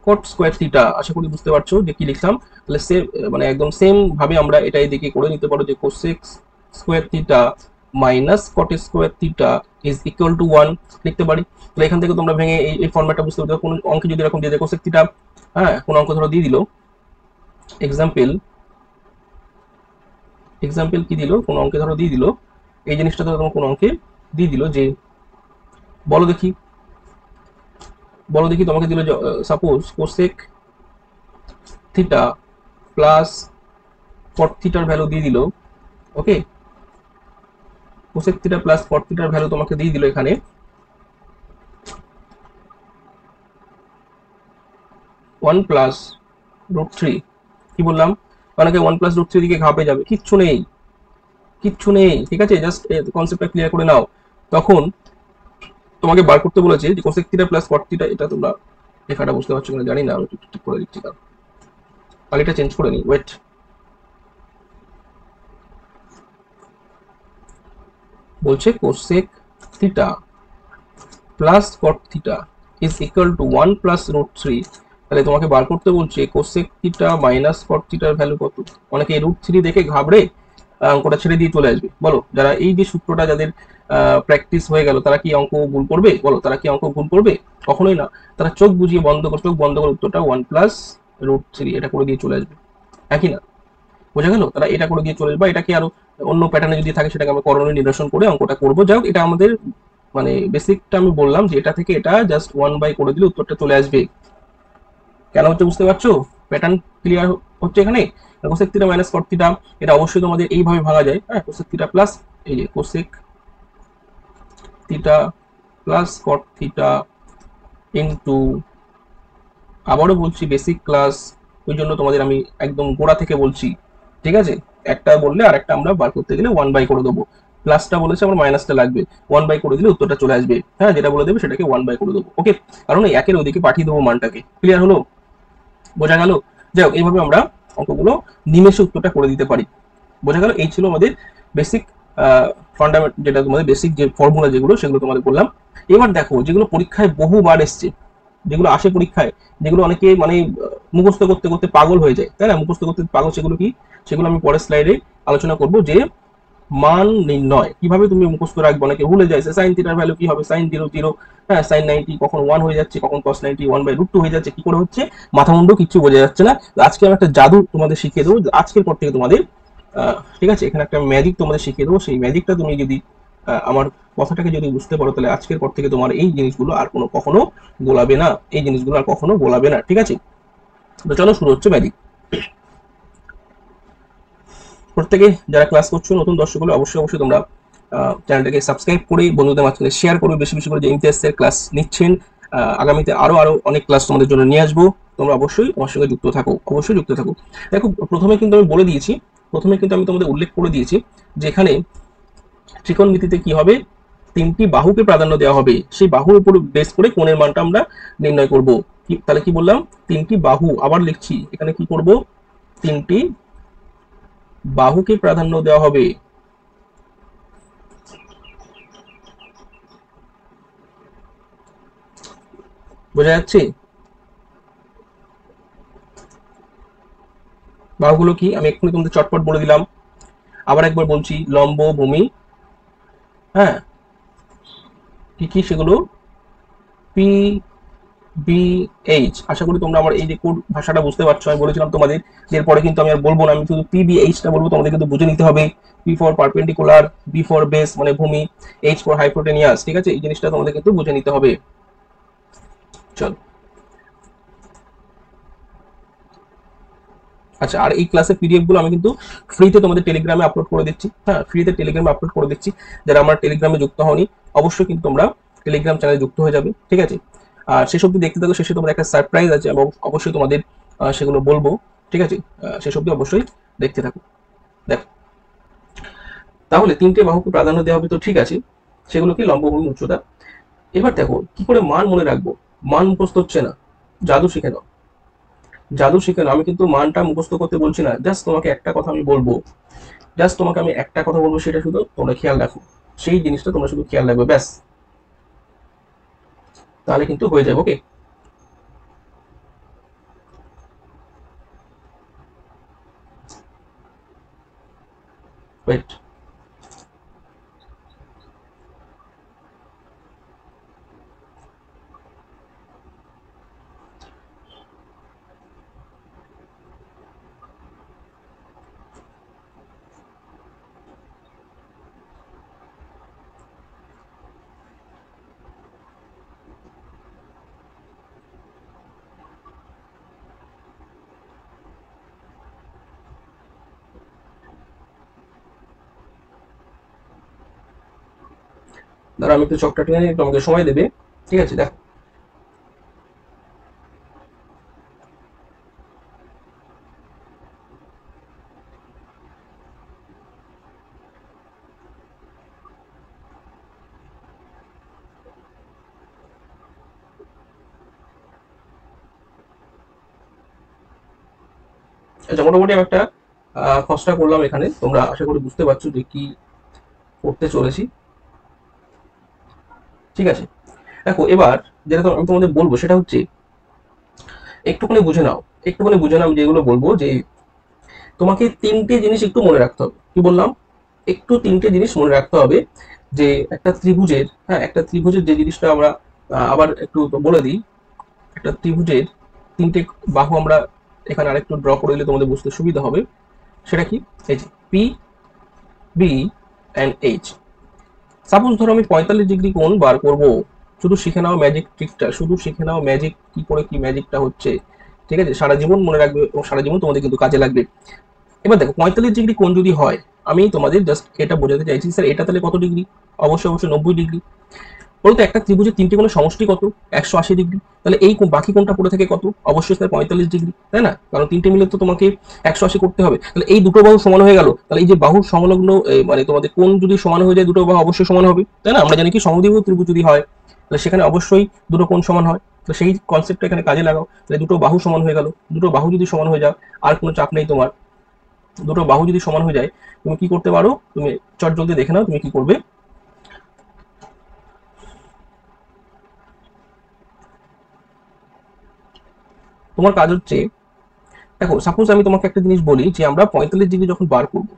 cot square theta. আশা করি বুঝতে পারছো যে কি লিখলাম। তাহলে সেম, মানে একদম সেম ভাবে আমরা এটা এদিকে করে নিতে পারো, যে cosec square theta minus caught square theta is equal to 1 লিখতে পারি। তাহলে এখান থেকে তোমরা ভেঙে এই ফর্ম্যাটটা বুঝতে পারছো। কোন অঙ্কে যদি এরকম দিয়ে দেয় কোসেক থিটা, হ্যাঁ, কোন অঙ্ক ধরো দিয়ে দিল এক্সাম্পল কি দিল, কোন অঙ্কে ধরো দিয়ে দিল, এই জিনিসটা ধরো তোমার কোন অঙ্কে দিয়ে দিল যে বলো দেখি তোমাকে দিল suppose cosec theta plus cot থিটার ভ্যালু দিয়ে দিল। ওকে, কোসেক থিটা প্লাস কট থিটার ভ্যালু তোমাকে দিয়ে দিল এখানে 1 + √3। কি বললাম, অনেকে 1 + √3 দিকে ঘাপে যাবে, কিচ্ছু নেই, ঠিক আছে, জাস্ট কনসেপ্টটা ক্লিয়ার করে নাও। তখন তোমাকে বার করতে বলেছে যে cosec theta plus cot theta, এটা তোমরা লেখাটা বুঝতে পারছো কিনা জানি না, আমি ঠিক করে দিচ্ছি, কারণ কালিটা চেঞ্জ করে নিই, ওয়েট। বলছে cosec theta plus cot theta is equal to 1 + √3। তাহলে তোমাকে বার করতে বলছে কোসেক থিটা মাইনাস কট থিটার ভ্যালু কত। অনেকে √3 দেখে ঘাবড়ে অঙ্কটা ছেড়ে দিয়ে চলে আসবে। বলো, যারা এই যে সূত্রটা যাদের প্র্যাকটিস হয়ে গেল, তারা কি অঙ্ক ভুল করবে? বলো, তারা কি অঙ্ক ভুল করবে? কখনোই না। তারা চোখ বুঝিয়ে চোখ বন্ধ করে উত্তরটা 1 + √3 এটা করে দিয়ে চলে আসবে, একই না? বোঝা গেল? তারা এটা করে দিয়ে চলে আসবে। এটাকে আরো অন্য প্যাটার্নে যদি থাকে সেটাকে আমরা করণীয় নিদর্শন করে অঙ্কটা করবো। যাই হোক, এটা আমাদের মানে বেসিকটা আমি বললাম যে এটা থেকে এটা জাস্ট 1 বাই করে দিলে উত্তরটা চলে আসবে। কেন হচ্ছে বুঝতে পারছো? প্যাটার্ন ক্লিয়ার হচ্ছে এখানে। কোসেক থিটা মাইনাস কট থিটা, এটা অবশ্যই তোমাদের এইভাবে ভাঙা যায়। হ্যাঁ, কোসেক থিটা প্লাস এই যে cosec theta plus cot theta into, আবারও বলছি বেসিক ক্লাস, ওই জন্য তোমাদের আমি একদম গোড়া থেকে বলছি, ঠিক আছে? একটা বললে আর একটা আমরা বার করতে গেলে 1 বাই করে দেবো। প্লাসটা বলেছে আমার মাইনাসটা লাগবে, 1 বাই করে দিলে উত্তরটা চলে আসবে। হ্যাঁ, যেটা বলে দেবে সেটাকে 1 বাই করে দেবো। ওকে, কারণ এই একের ওইদিকে পাঠিয়ে দেবো মানটাকে। ক্লিয়ার হলো? বোঝা গেল? যাই হোক, এইভাবে আমরা অঙ্কগুলো নিমেষে উত্তরটা করে দিতে পারি। বোঝা গেল? এই ছিল আমাদের বেসিক ফান্ডামেন্ট, যেটা তোমাদের বেসিক যে ফর্মুলা যেগুলো, সেগুলো তোমাদের বললাম। এবার দেখো, যেগুলো পরীক্ষায় বহুবার এসছে, যেগুলো আসে পরীক্ষায়, যেগুলো অনেকে মানে মুখস্থ করতে করতে পাগল হয়ে যায়, তাই না? মুখস্থ করতে পাগল, সেগুলো কি? সেগুলো আমি পরের স্লাইডে আলোচনা করব, যে মান নির্ণয় কিভাবে তুমি মুখস্থ রাখবে। অনেকে ভুলে যায় সাইন থিটার ভ্যালু কি হবে, sin 0 0, হ্যাঁ, sin 90 কখন 1 হয়ে যাচ্ছে, কখন cos 90 1/√2 হয়ে যাচ্ছে, কি করে হচ্ছে মাথা মুন্ডু কিচ্ছু বোঝা যাচ্ছে না। আজকে আমি একটা জাদু তোমাদের শিখিয়ে দেবো, আজকের পর থেকে তোমাদের ঠিক আছে, এখানে একটা ম্যাজিক তোমাদের শিখিয়ে দেবো। সেই ম্যাজিকটা তুমি যদি আমার কথাটাকে যদি বুঝতে পারো, তাহলে আজকের পর থেকে তোমার এই জিনিসগুলো আর কখনো গোলাবে না, এই জিনিসগুলো আর কখনো গোলাবে না, ঠিক আছে? তো চলো শুরু হচ্ছে ম্যাজিক। প্রত্যেকে যারা ক্লাস করছো, নতুন দর্শক হলে অবশ্যই তোমরা চ্যানেলটাকে সাবস্ক্রাইব করে বন্ধুদের মাঝখানে শেয়ার করবে বেশি বেশি করে, যে ইমতিয়াজের ক্লাস নিচ্ছেন। আগামীতে আরো অনেক ক্লাস তোমাদের জন্য নিয়ে আসবো। তোমরা অবশ্যই আমার সঙ্গে যুক্ত থাকো, অবশ্যই যুক্ত থাকো। দেখো, প্রথমে কিন্তু আমি বলে দিয়েছি, প্রথমে কিন্তু আমি তোমাদের উল্লেখ করে দিয়েছি যে এখানে ত্রিকোণমিতিতে কি হবে, তিনটি বাহুকে প্রাধান্য দেওয়া হবে, সেই বাহুর উপর বেস করে কোণের মানটা আমরা নির্ণয় করব। তাহলে কি বললাম, তিনটি বাহু, আবার লিখছি, এখানে কি করব, তিনটি বাহুকে প্রাধান্য দেওয়া হবে। বোঝা যাচ্ছে? বাহুগুলো কি আমি এক্ষুনি তোমাদের চটপট বলে দিলাম। আবার একবার বলছি, লম্ব ভূমি, হ্যাঁ, কি কি সেগুলো, পি বি এইচ। আশা করি তোমরা আমার এই যে কোড ভাষাটা বুঝতে পারছো। আমি বলেছিলাম তোমাদের যে এরপরে কিন্তু আমি আর বলবো না, আমি শুধু পি বি এইচটা বলবো, তোমাদের কিন্তু বুঝে নিতে হবে। P for perpendicular, B for base মানে ভূমি, এইচ ফর হাইপোটেনিয়াস, ঠিক আছে? এই জিনিসটা তোমাদের কিন্তু বুঝে নিতে হবে। চল, আচ্ছা, আর এই ক্লাসের পিডিএফ গুলো আমি কিন্তু ফ্রিতে তোমাদের টেলিগ্রামে আপলোড করে দিচ্ছি। হ্যাঁ, ফ্রিতে টেলিগ্রামে আপলোড করে দিচ্ছি। যারা আমার টেলিগ্রামে যুক্ত হওনি, অবশ্যই কিন্তু তোমরা টেলিগ্রাম চ্যানেলে যুক্ত হয়ে যাবে, ঠিক আছে? আর শেষ অব্দি দেখতে থাকো, শেষে তোমার একটা সারপ্রাইজ আছে, আমি অবশ্যই তোমাদের সেগুলো বলবো, ঠিক আছে? শেষ অব্দি অবশ্যই দেখতে থাকো। দেখো, তাহলে তিনটে বাহুকে প্রাধান্য দেওয়া হবে, তো ঠিক আছে, সেগুলো কি, লম্বভূমি, উচ্চতা। এবার দেখো কি করে মান মনে রাখবো। মান মুখস্থ হচ্ছে না, জাদু শিখে নাও, জাদু শিখে নাও। আমি কিন্তু মানটা মুখস্থ করতে বলছি না, জাস্ট তোমাকে একটা কথা আমি বলবো, জাস্ট তোমাকে আমি একটা কথা বলবো, সেটা শুধু তোমরা খেয়াল রাখো, সেই জিনিসটা তোমরা শুধু খেয়াল রাখবে, ব্যাস, তাহলে কিন্তু হয়ে যাবে। ওকে, ওয়েট। ধরো আমি একটু চকটা টেনে নিই, একটু আমাকে সময় দেবে। ঠিক আছে, দেখো আচ্ছা, মোটামুটি আমি একটা খসড়া করলাম এখানে, তোমরা আশা করি বুঝতে পারছো যে কি করতে চলেছি। ঠিক আছে, দেখো এবার যেটা আমি তোমাদের বলবো সেটা হচ্ছে একটুখানি বুঝে নাও, একটুখানি বুঝে নাও যেগুলো বলবো, যে তোমাকে তিনটে জিনিস একটু মনে রাখতে হবে। কি বললাম? একটু তিনটে জিনিস মনে রাখতে হবে। যে একটা ত্রিভুজের, হ্যাঁ একটা ত্রিভুজের যে জিনিসটা আমরা আবার একটু বলে দিই। একটা ত্রিভুজের তিনটে বাহু আমরা এখানে আরেকটু ড্র করে দিলে তোমাদের বুঝতে সুবিধা হবে। সেটা কি? এই যে P, B and H. Suppose ধরো আমি 45 ডিগ্রি কোণ বার করব। শুধু শিখে নাও ম্যাজিক ট্রিকটা, শুধু শিখে নাও ম্যাজিক কি করে কি ম্যাজিকটা হচ্ছে। ঠিক আছে, সারা জীবন মনে রাখবে এবং সারা জীবন তোমাদের কিন্তু কাজে লাগবে। এবার দেখো 45 ডিগ্রি কোণ যদি হয়, আমি তোমাদের জাস্ট এটা বোঝাতে চাইছি স্যার এটা তাহলে কত ডিগ্রি? অবশ্যই অবশ্যই 90 ডিগ্রি। বলতো একটা ত্রিভুজের তিনটে কোণের সমষ্টি কত? 180 ডিগ্রি। তাহলে এই বাকি কোণটা পড়ে থাকে কত? অবশ্যই স্যার 45 ডিগ্রি, তাই না? কারণ তিনটে মিলে তো তোমাকে 180 করতে হবে। তাহলে এই দুটো বাহু সমান হয়ে গেল। তাহলে এই যে বাহুর সংলগ্ন মানে তোমাদের কোণ যদি সমান হয়ে যায়, দুটো বাহু অবশ্যই সমান হবে, তাই না? আমরা জানি কি সমদ্বিবাহু ত্রিভুজ যদি হয় তাহলে সেখানে অবশ্যই দুটো কোণ সমান হয়। তো সেই কনসেপ্টটা এখানে কাজে লাগাও। তাহলে দুটো বাহু সমান হয়ে গেল। দুটো বাহু যদি সমান হয়ে যাও আর কোনো চাপ নেই তোমার। দুটো বাহু যদি সমান হয়ে যায় তুমি কি করতে পারো? তুমি চট জলদি দেখে নাও তুমি কি করবে। তোমার কাজ হচ্ছে, দেখো সাপোজ আমি তোমাকে একটা জিনিস বলি যে আমরা 45 ডিগ্রি যখন বার করব,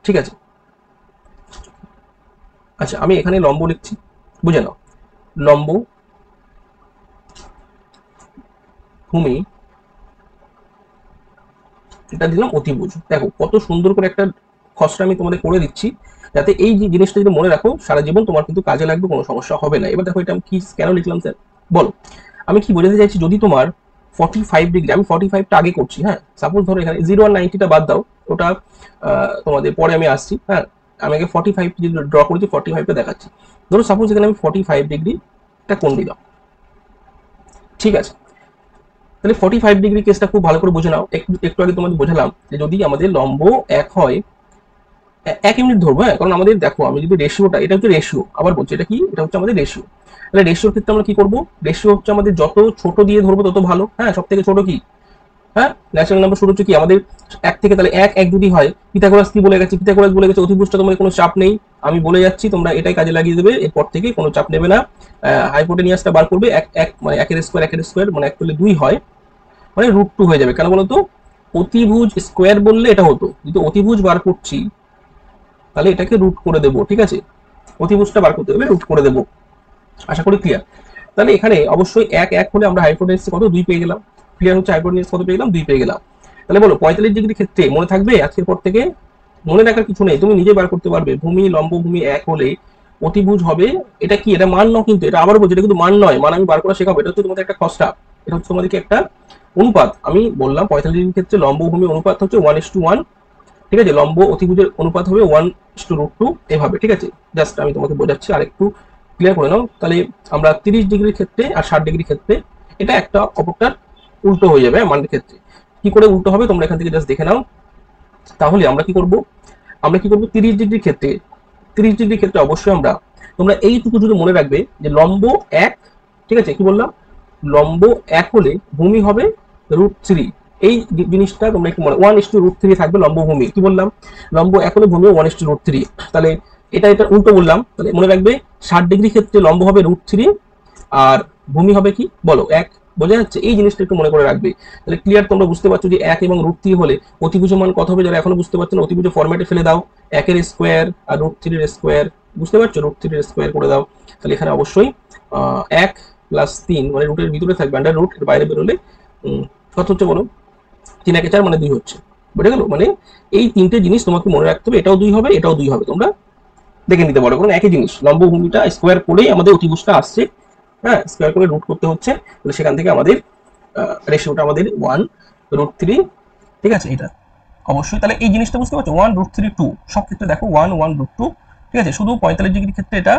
ঠিক আছে? আচ্ছা আমি এখানে লম্ব লিখছি, বুঝে নাও। লম্ব, ভূমি, এটা দিলাম অতিভুজ। দেখো কত সুন্দর করে একটা খসড়া আমি তোমাদের করে দিচ্ছি, যাতে এই যে জিনিসটা যদি মনে রাখো সারা জীবন তোমার কিন্তু কাজে লাগবে, কোনো সমস্যা হবে না। এবার দেখো এটা আমি কি কেন লিখলাম স্যার, বলো। আমি কি বোঝাতে চাইছি, যদি তোমার 45 ডিগ্রি, আমি 45টা আগে করছি, হ্যাঁ সাপোজ ধরো এখানে 0 আর 90টা বাদ দাও, ওটা তোমাদের পরে আমি আসছি, হ্যাঁ আমি আগে 45 যদি ড্র করেছি 45টা দেখাচ্ছি। ধরো সাপোজ এখানে আমি 45 ডিগ্রি একটা কোণ দিলাম, ঠিক আছে? তাহলে 45 ডিগ্রি কেসটা খুব ভালো করে বুঝে নাও। একটু একটু আগে তোমাদের বোঝালাম যে যদি আমাদের লম্ব এক হয়, 1 ইউনিট ধরবো, হ্যাঁ কারণ আমাদের দেখো আমি যদি রেশিওটা, এটা হচ্ছে রেশিও, আবার বলছি এটা কি, এটা হচ্ছে আমাদের রেশিও। তাহলে রেশিওর ক্ষেত্রে আমরা কি করবো? রেশিও হচ্ছে আমাদের যত ছোট দিয়ে ধরবো তত ভালো, হ্যাঁ সব থেকে ছোট কি, হ্যাঁ ন্যাচারাল নাম্বার শুরু হচ্ছে কি আমাদের এক থেকে। তাহলে এক এক যদি হয়, পিথাগোরাস কি বলে গেছে? পিথাগোরাস বলে গেছে অতিভুজটা তোমাদের কোনো চাপ নেই। আমি বলে যাচ্ছি তোমরা এটাই কাজে লাগিয়ে দেবে, এরপর থেকে কোনো চাপ নেবে না। হাইপোটেনিয়াসটা বার করবে, এক এক মানে একের স্কোয়ার, একের স্কোয়ার মানে এক করলে 2 হয়, মানে √2 হয়ে যাবে। কেন বলতো? অতিভুজ স্কোয়ার বললে এটা হতো, কিন্তু অতিভুজ বার করছি তাহলে এটাকে রুট করে দেবো, ঠিক আছে? অতিভুজটা বার করতে হলে রুট করে দেবো। আশা করি ক্লিয়ার। তাহলে এখানে অবশ্যই এক এক হলে আমরা হাইপোটেনিয়াস কত 2 পেয়ে গেলাম। ক্লিয়ার হচ্ছে? হাইপোটেনিয়াস কত পেয়ে গেলাম? 2 পেয়ে গেলাম। তাহলে বলো 45 ডিগ্রি ক্ষেত্রে মনে থাকবে আজকের পর থেকে? মনে রাখার কিছু নেই, তুমি নিজে বার করতে পারবে। ভূমি লম্ব ভূমি এক হলে অতিভুজ হবে। এটা কি? এটা মান নয় কিন্তু, এটা আবার বলছি এটা কিন্তু মান নয়, মান আমি বার করা শেখাবো। এটা হচ্ছে তোমাদের একটা খসড়া, এটা হচ্ছে তোমাদেরকে একটা অনুপাত। আমি বললাম 45 ডিগ্রির ক্ষেত্রে লম্ব ভূমি অনুপাত হচ্ছে 1:1, ঠিক আছে? লম্ব অতিভুজের অনুপাত হবে 1:√2, এভাবে, ঠিক আছে? জাস্ট আমি তোমাকে বোঝাচ্ছি, আর একটু ক্লিয়ার করে নাও। তাহলে আমরা 30 ডিগ্রির ক্ষেত্রে আর 60 ডিগ্রির ক্ষেত্রে এটা একটা অপরটার উল্টো হয়ে যাবে, মানের ক্ষেত্রে। কি করে উল্টো হবে তোমরা এখান থেকে জাস্ট দেখে নাও। তাহলে আমরা কি করব? আমরা কি করব 30 ডিগ্রির ক্ষেত্রে? 30 ডিগ্রির ক্ষেত্রে অবশ্যই আমরা, তোমরা এইটুকু যদি মনে রাখবে যে লম্ব এক, ঠিক আছে? কি বললাম? লম্ব এক হলে ভূমি হবে √3। এই জিনিসটা তোমরা একটু মনে, 1:√3 থাকবে লম্ব ভূমি। কি বললাম? লম্ব এক হলে ভূমি 1:√3। তাহলে এটা এটা উল্টো বললাম, তাহলে মনে রাখবে 60 ডিগ্রি ক্ষেত্রে লম্ব হবে √3 আর ভূমি হবে কি বলো? এক। বোঝা যাচ্ছে? এই জিনিসটা একটু মনে করে রাখবে। তাহলে ক্লিয়ার? তোমরা বুঝতে পারছো যে এক এবং √3 হলে অতিভুজের মান কত হবে? যারা এখনো বুঝতে পারছো না অতিভুজের ফরম্যাটে ফেলে দাও, একের স্কোয়ার আর √3 এর স্কোয়ার। বুঝতে পারছো? √3 এর স্কোয়ার করে দাও। তাহলে এখানে অবশ্যই 1 + 3 মানে রুটের ভিতরে থাকবে, আন্ডার রুট এর বাইরে বেরোলে কত হচ্ছে বলো? 3 একে 4 মানে 2 হচ্ছে। বুঝে গেল? মানে এই তিনটে জিনিস তোমাকে মনে রাখতে হবে, এটাও 2 হবে, এটাও 2 হবে। তোমরা দেখে নিতে পারো, কারণ একই জিনিস, লম্ব ভূমিটা স্কোয়ার করেই আমাদের অতিভুজটা আসছে, হ্যাঁ স্কোয়ার করে রুট করতে হচ্ছে। তাহলে সেখান থেকে আমাদের রেশিওটা আমাদের 1/√3, ঠিক আছে? এটা অবশ্যই। তাহলে এই জিনিসটা বুঝতে পারছো? 1/√3 2 সব ক্ষেত্রে দেখো 1/√2, ঠিক আছে? শুধু 45 ডিগ্রির ক্ষেত্রে এটা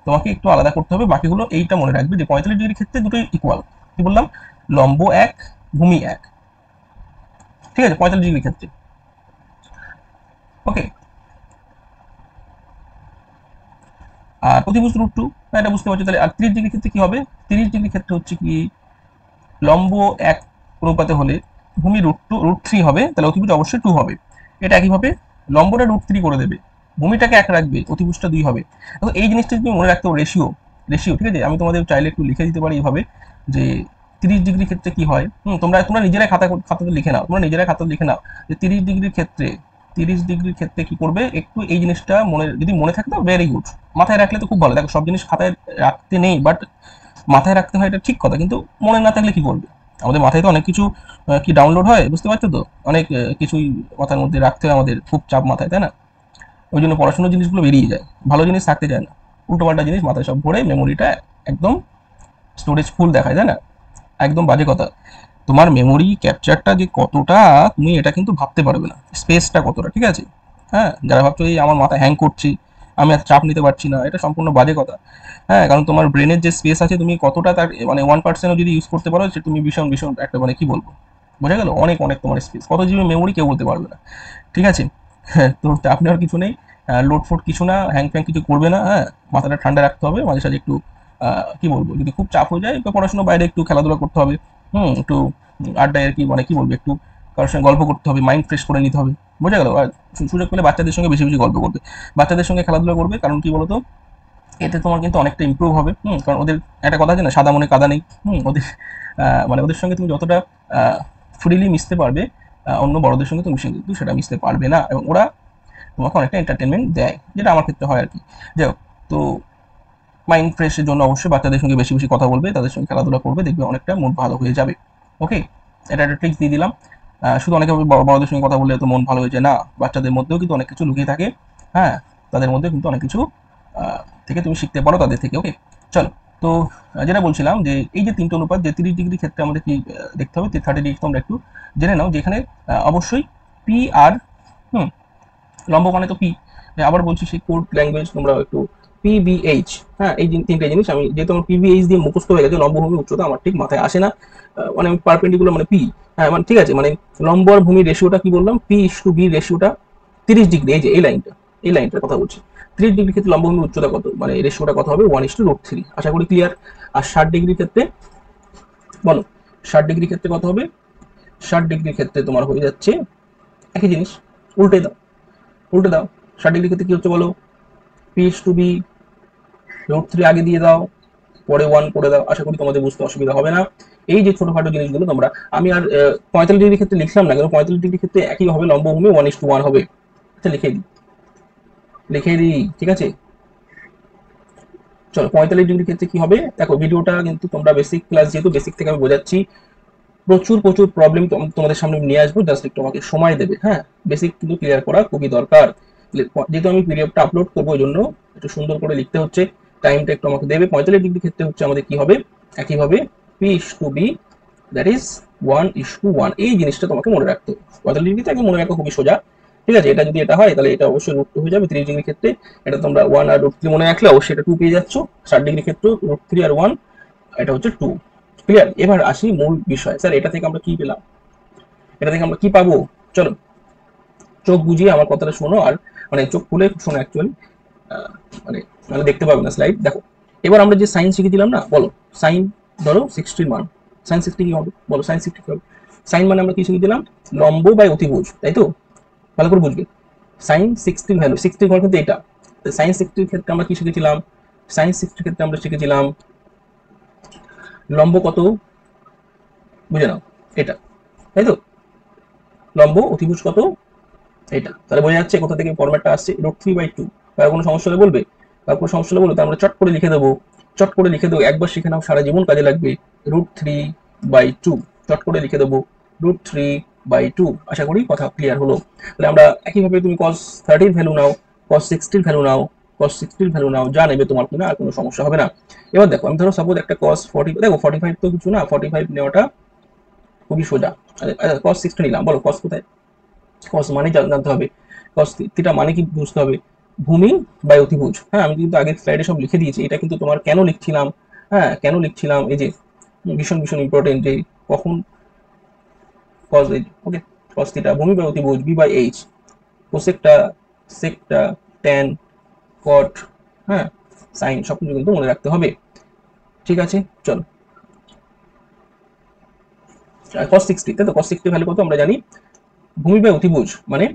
তোমাকে একটু আলাদা করতে হবে, বাকিগুলো এইটা মনে রাখবে যে 45 ডিগ্রির ক্ষেত্রে দুটোই ইকুয়াল। কি বললাম? লম্ব এক, ভূমি এক, ঠিক আছে, 45 ডিগ্রির ক্ষেত্রে। ওকে, আর প্রতিভুজ √2, এটা বুঝতে পারছো। তাহলে আর 30 ডিগ্রির ক্ষেত্রে কি হবে? 30 ডিগ্রির ক্ষেত্রে হচ্ছে কি, লম্ব এক অনুপাতে হলে ভূমি √3 হবে, তাহলে অতিভুজ অবশ্যই 2 হবে। এটা একইভাবে লম্বটা √3 করে দেবে, ভূমিটাকে 1 রাখবে, অতিভুজটা 2 হবে। তো এই জিনিসটা তুমি মনে রাখতে হবে, রেশিও, ঠিক আছে। আমি তোমাদের চাইলে একটু লিখে দিতে পারি এইভাবে যে 30 ডিগ্রির ক্ষেত্রে কি হয়। তোমরা নিজেরাই খাতাতে লিখে নাও, যে 30 ডিগ্রির ক্ষেত্রে কি করবে, একটু এই জিনিসটা যদি মনে থাকে তো ভেরি গুড, মাথায় রাখলে তো খুব ভালো। দেখো, সব জিনিস খাতায় রাখতে নেই, বাট মাথায় রাখতে হয়, এটা ঠিক কথা, কিন্তু মনে না থাকলে কি করবে? আমাদের মাথায় তো অনেক কিছু কি ডাউনলোড হয়, বুঝতে পারছো তো, অনেক কিছুই মাথার মধ্যে রাখতে হয়, আমাদের খুব চাপ মাথায়, তাই না? ওই জন্য পড়াশোনার জিনিসগুলো বেরিয়ে যায়, ভালো জিনিস থাকতে চায় না, উল্টোপাল্টা জিনিস মাথায় সব ভরে মেমোরিটা একদম স্টোরেজ ফুল দেখায়, তাই না? একদম বাজে কথা। তোমার মেমোরি ক্যাপচারটা যে কতটা, তুমি এটা কিন্তু ভাবতে পারবে না, স্পেসটা কতটা, ঠিক আছে? হ্যাঁ, যারা ভাবছো এই আমার মাথা হ্যাং করছি, আমি আর চাপ নিতে পারছি না, এটা সম্পূর্ণ বাজে কথা। হ্যাঁ, কারণ তোমার ব্রেনের যে স্পেস আছে, তুমি কতটা তার মানে 1%ও যদি ইউজ করতে পারো, সে তুমি ভীষণ ভীষণ একটা মানে কি বলবো, বোঝা গেল? অনেক অনেক তোমার স্পেস, কত জিবি মেমোরি কেউ বলতে পারবে না, ঠিক আছে? হ্যাঁ, তো চাপ নেওয়ার কিছু নেই, লোড ফোড কিছু না, হ্যাং ফ্যাং কিছু করবে না। হ্যাঁ, মাথাটা ঠান্ডা রাখতে হবে, মাঝে সাঝে একটু কি বলবো, যদি খুব চাপ হয়ে যায় তো পড়াশোনার বাইরে একটু খেলাধুলা করতে হবে, একটু আড্ডায় আর কি মানে কি বলবো, একটু কারোর সঙ্গে গল্প করতে হবে, মাইন্ড ফ্রেশ করে নিতে হবে, বোঝা গেল? আর সুযোগ পেলে বাচ্চাদের সঙ্গে বেশি বেশি গল্প করবে, বাচ্চাদের সঙ্গে খেলাধুলা করবে, কারণ কি বলতো, এতে তোমার কিন্তু অনেকটা ইমপ্রুভ হবে। কারণ ওদের একটা কথা আছে না, সাদা মনে কাদা নেই। ওদের মানে ওদের সঙ্গে তুমি যতটা ফ্রিলি মিশতে পারবে, অন্য বড়দের সঙ্গে তুমি কিন্তু সেটা মিশতে পারবে না, এবং ওরা তোমাকে অনেকটা এন্টারটেনমেন্ট দেয়, যেটা আমার ক্ষেত্রে হয় আর কি। যাই হোক, তো মাইন্ড ফ্রেশের জন্য অবশ্যই বাচ্চাদের সঙ্গে বেশি বেশি কথা বলবে, তাদের সঙ্গে খেলাধুলা করবে, দেখবে অনেকটা মন ভালো হয়ে যাবে। ওকে, এটা একটা ট্রিক্স দিয়ে দিলাম। শুধু অনেকে বড়দের সঙ্গে কথা বললে তো মন ভালো হয়ে যায় না, বাচ্চাদের মধ্যেও কিন্তু অনেক কিছু লুকিয়ে থাকে। হ্যাঁ, তাদের মধ্যে কিন্তু অনেক কিছু থেকে তুমি শিখতে পারো তাদের থেকে। ওকে, চলো। তো যেটা বলছিলাম যে এই যে 3টে অনুপাত, যে 30 ডিগ্রি ক্ষেত্রে আমাদের কি দেখতে হবে, 30 ডিগ্রি তোমরা একটু জেনে নাও, যেখানে অবশ্যই পি আর লম্ব মানে তো পি। আবার বলছি, সেই কোড ল্যাঙ্গুয়েজ তোমরা একটু পিবিএইচ, হ্যাঁ, এই 3টে জিনিস আমি যেহেতু আমার পিবিএইচ দিয়ে মুখস্থ হয়ে গেছে, লম্ব ভূমি উচ্চতা আমার ঠিক মাথায় আসে না, মানে আমি পারপেন্ডিকুলার মানে পি, হ্যাঁ মানে ঠিক আছে, মানে লম্ব আর ভূমির রেশিওটা কি বললাম, পি/বি রেশিওটা 30 ডিগ্রি, এই যে এই লাইনটার কথা বলছি। 30 ডিগ্রি ক্ষেত্রে লম্ব ভূমির উচ্চতা কত, মানে রেশিওটা কত হবে, 1:√3। আশা করি ক্লিয়ার। আর 60 ডিগ্রি ক্ষেত্রে বলো, 60 ডিগ্রি ক্ষেত্রে কত হবে? 60 ডিগ্রি ক্ষেত্রে তোমার হয়ে যাচ্ছে একই জিনিস, উল্টে দাও, 60 ডিগ্রি ক্ষেত্রে কি হচ্ছে বলো, পি/বি √3 আগে দিয়ে দাও, পরে 1 করে দাও। আশা করি তোমাদের বুঝতে অসুবিধা হবে না। এই যে ছোটখাটো জিনিসগুলো তোমরা, আমি আর 45 ডিগ্রি ক্ষেত্রে লিখলাম না, কারণ 45 ডিগ্রি ক্ষেত্রে একই হবে, লম্ব ভূমি 1:1 হবে। আচ্ছা, লিখে দিই, ঠিক আছে? চলো, 45 ডিগ্রি ক্ষেত্রে কি হবে দেখো, ভিডিওটা কিন্তু তোমরা বেসিক ক্লাস, যেহেতু বেসিক থেকে আমি বোঝাচ্ছি, প্রচুর প্রচুর প্রবলেম তোমাদের সামনে নিয়ে আসবো, জাস্ট একটু আমাকে সময় দেবে। হ্যাঁ, বেসিক কিন্তু ক্লিয়ার করা খুবই দরকার, যেহেতু আমি পিডিএফটা আপলোড করবো, ওই জন্য একটু সুন্দর করে লিখতে হচ্ছে, টাইমটা একটু আমাকে দেবে। 45 ডিগ্রি ক্ষেত্রে হচ্ছে আমাদের কি হবে, একইভাবে পি/বি, দ্যাট ইজ 1:1, এই জিনিসটা তোমাকে মনে রাখতে হবে। 45 ডিগ্রিতে আগে মনে রাখা খুবই সোজা, ঠিক আছে? এটা যদি এটা হয়, তাহলে এটা অবশ্যই √2 হয়ে যাবে। 30 ডিগ্রি ক্ষেত্রে এটা তোমরা 1 আর √3 মনে রাখলে অবশ্যই এটা 2 পেয়ে যাচ্ছ। 60 ডিগ্রি ক্ষেত্রে √3 আর 1, এটা হচ্ছে 2। ক্লিয়ার? এবার আসি মূল বিষয়। স্যার, এটা থেকে আমরা কি পেলাম, এটা থেকে আমরা কি পাবো? চলো, চোখ বুঝিয়ে আমার কথাটা শোনো, আর মানে চোখ খুলে শোনো অ্যাকচুয়ালি, মানে মানে দেখতে পাবে না স্লাইড। দেখো, এবার আমরা যে সাইন শিখেছিলাম না, বলো সাইন, ধরো 60 মান, সাইন 60 কি হবে বলো, সাইন 60 কি হবে? সাইন মানে আমরা কি শিখেছিলাম, লম্ব বাই অতিভুজ, তাই তো? ভালো করে বুঝবে, সাইন 60 ভ্যালু, 60 ঘর কিন্তু এটা, সাইন 60 ক্ষেত্রে আমরা কি শিখেছিলাম, সাইন 60 ক্ষেত্রে আমরা শিখেছিলাম লম্ব কত, বুঝে নাও, এটা, তাই তো? লম্ব অতিভুজ কত, এটা। তাহলে বোঝা যাচ্ছে কোথা থেকে ফরম্যাটটা আসছে, √3/2। কারো কোনো সমস্যা হলে বলবে, তার আমরা চট করে লিখে দেবো, একবার শিখে নাও, সারা জীবন কাজে লাগবে। √3/2 চট করে লিখে দেবো, √3/2। আশা করি কথা ক্লিয়ার হলো। তাহলে আমরা একইভাবে তুমি cos 30 ভ্যালু নাও, cos 60 ভ্যালু নাও, যা নেবে তোমার কিনা, আর কোনো সমস্যা হবে না। এবার দেখো, আমি ধরো সাপোজ একটা cos 40, দেখো 45 তো কিছু না, 45 নেওয়াটা খুবই সোজা। cos 60 নিলাম, বলো cos কোথায়, কস মানে জানতে হবে, কস থিটা মানে কি বুঝতে হবে, ভূমি বাই অতিভুজ। হ্যাঁ, আমি কিন্তু আগের স্লাইডে সব লিখে দিয়েছি, এটা কিন্তু তোমার কেন লিখছিলাম, হ্যাঁ কেন লিখছিলাম, এই যে ভীষণ ভীষণ ইম্পর্টেন্ট, যে কখন কজ, ওকে, কস থিটা, ভূমি বাই অতিভুজ, বি বাই এইচ, কোসেকটা, সেকটা, ট্যান, কট, হ্যাঁ সাইন, সবকিছু কিন্তু মনে রাখতে হবে। ঠিক আছে, চলো cos 60, তাই তো cos 60 ভ্যালু কত আমরা জানি, ভূমি বাই অতিভুজ মানে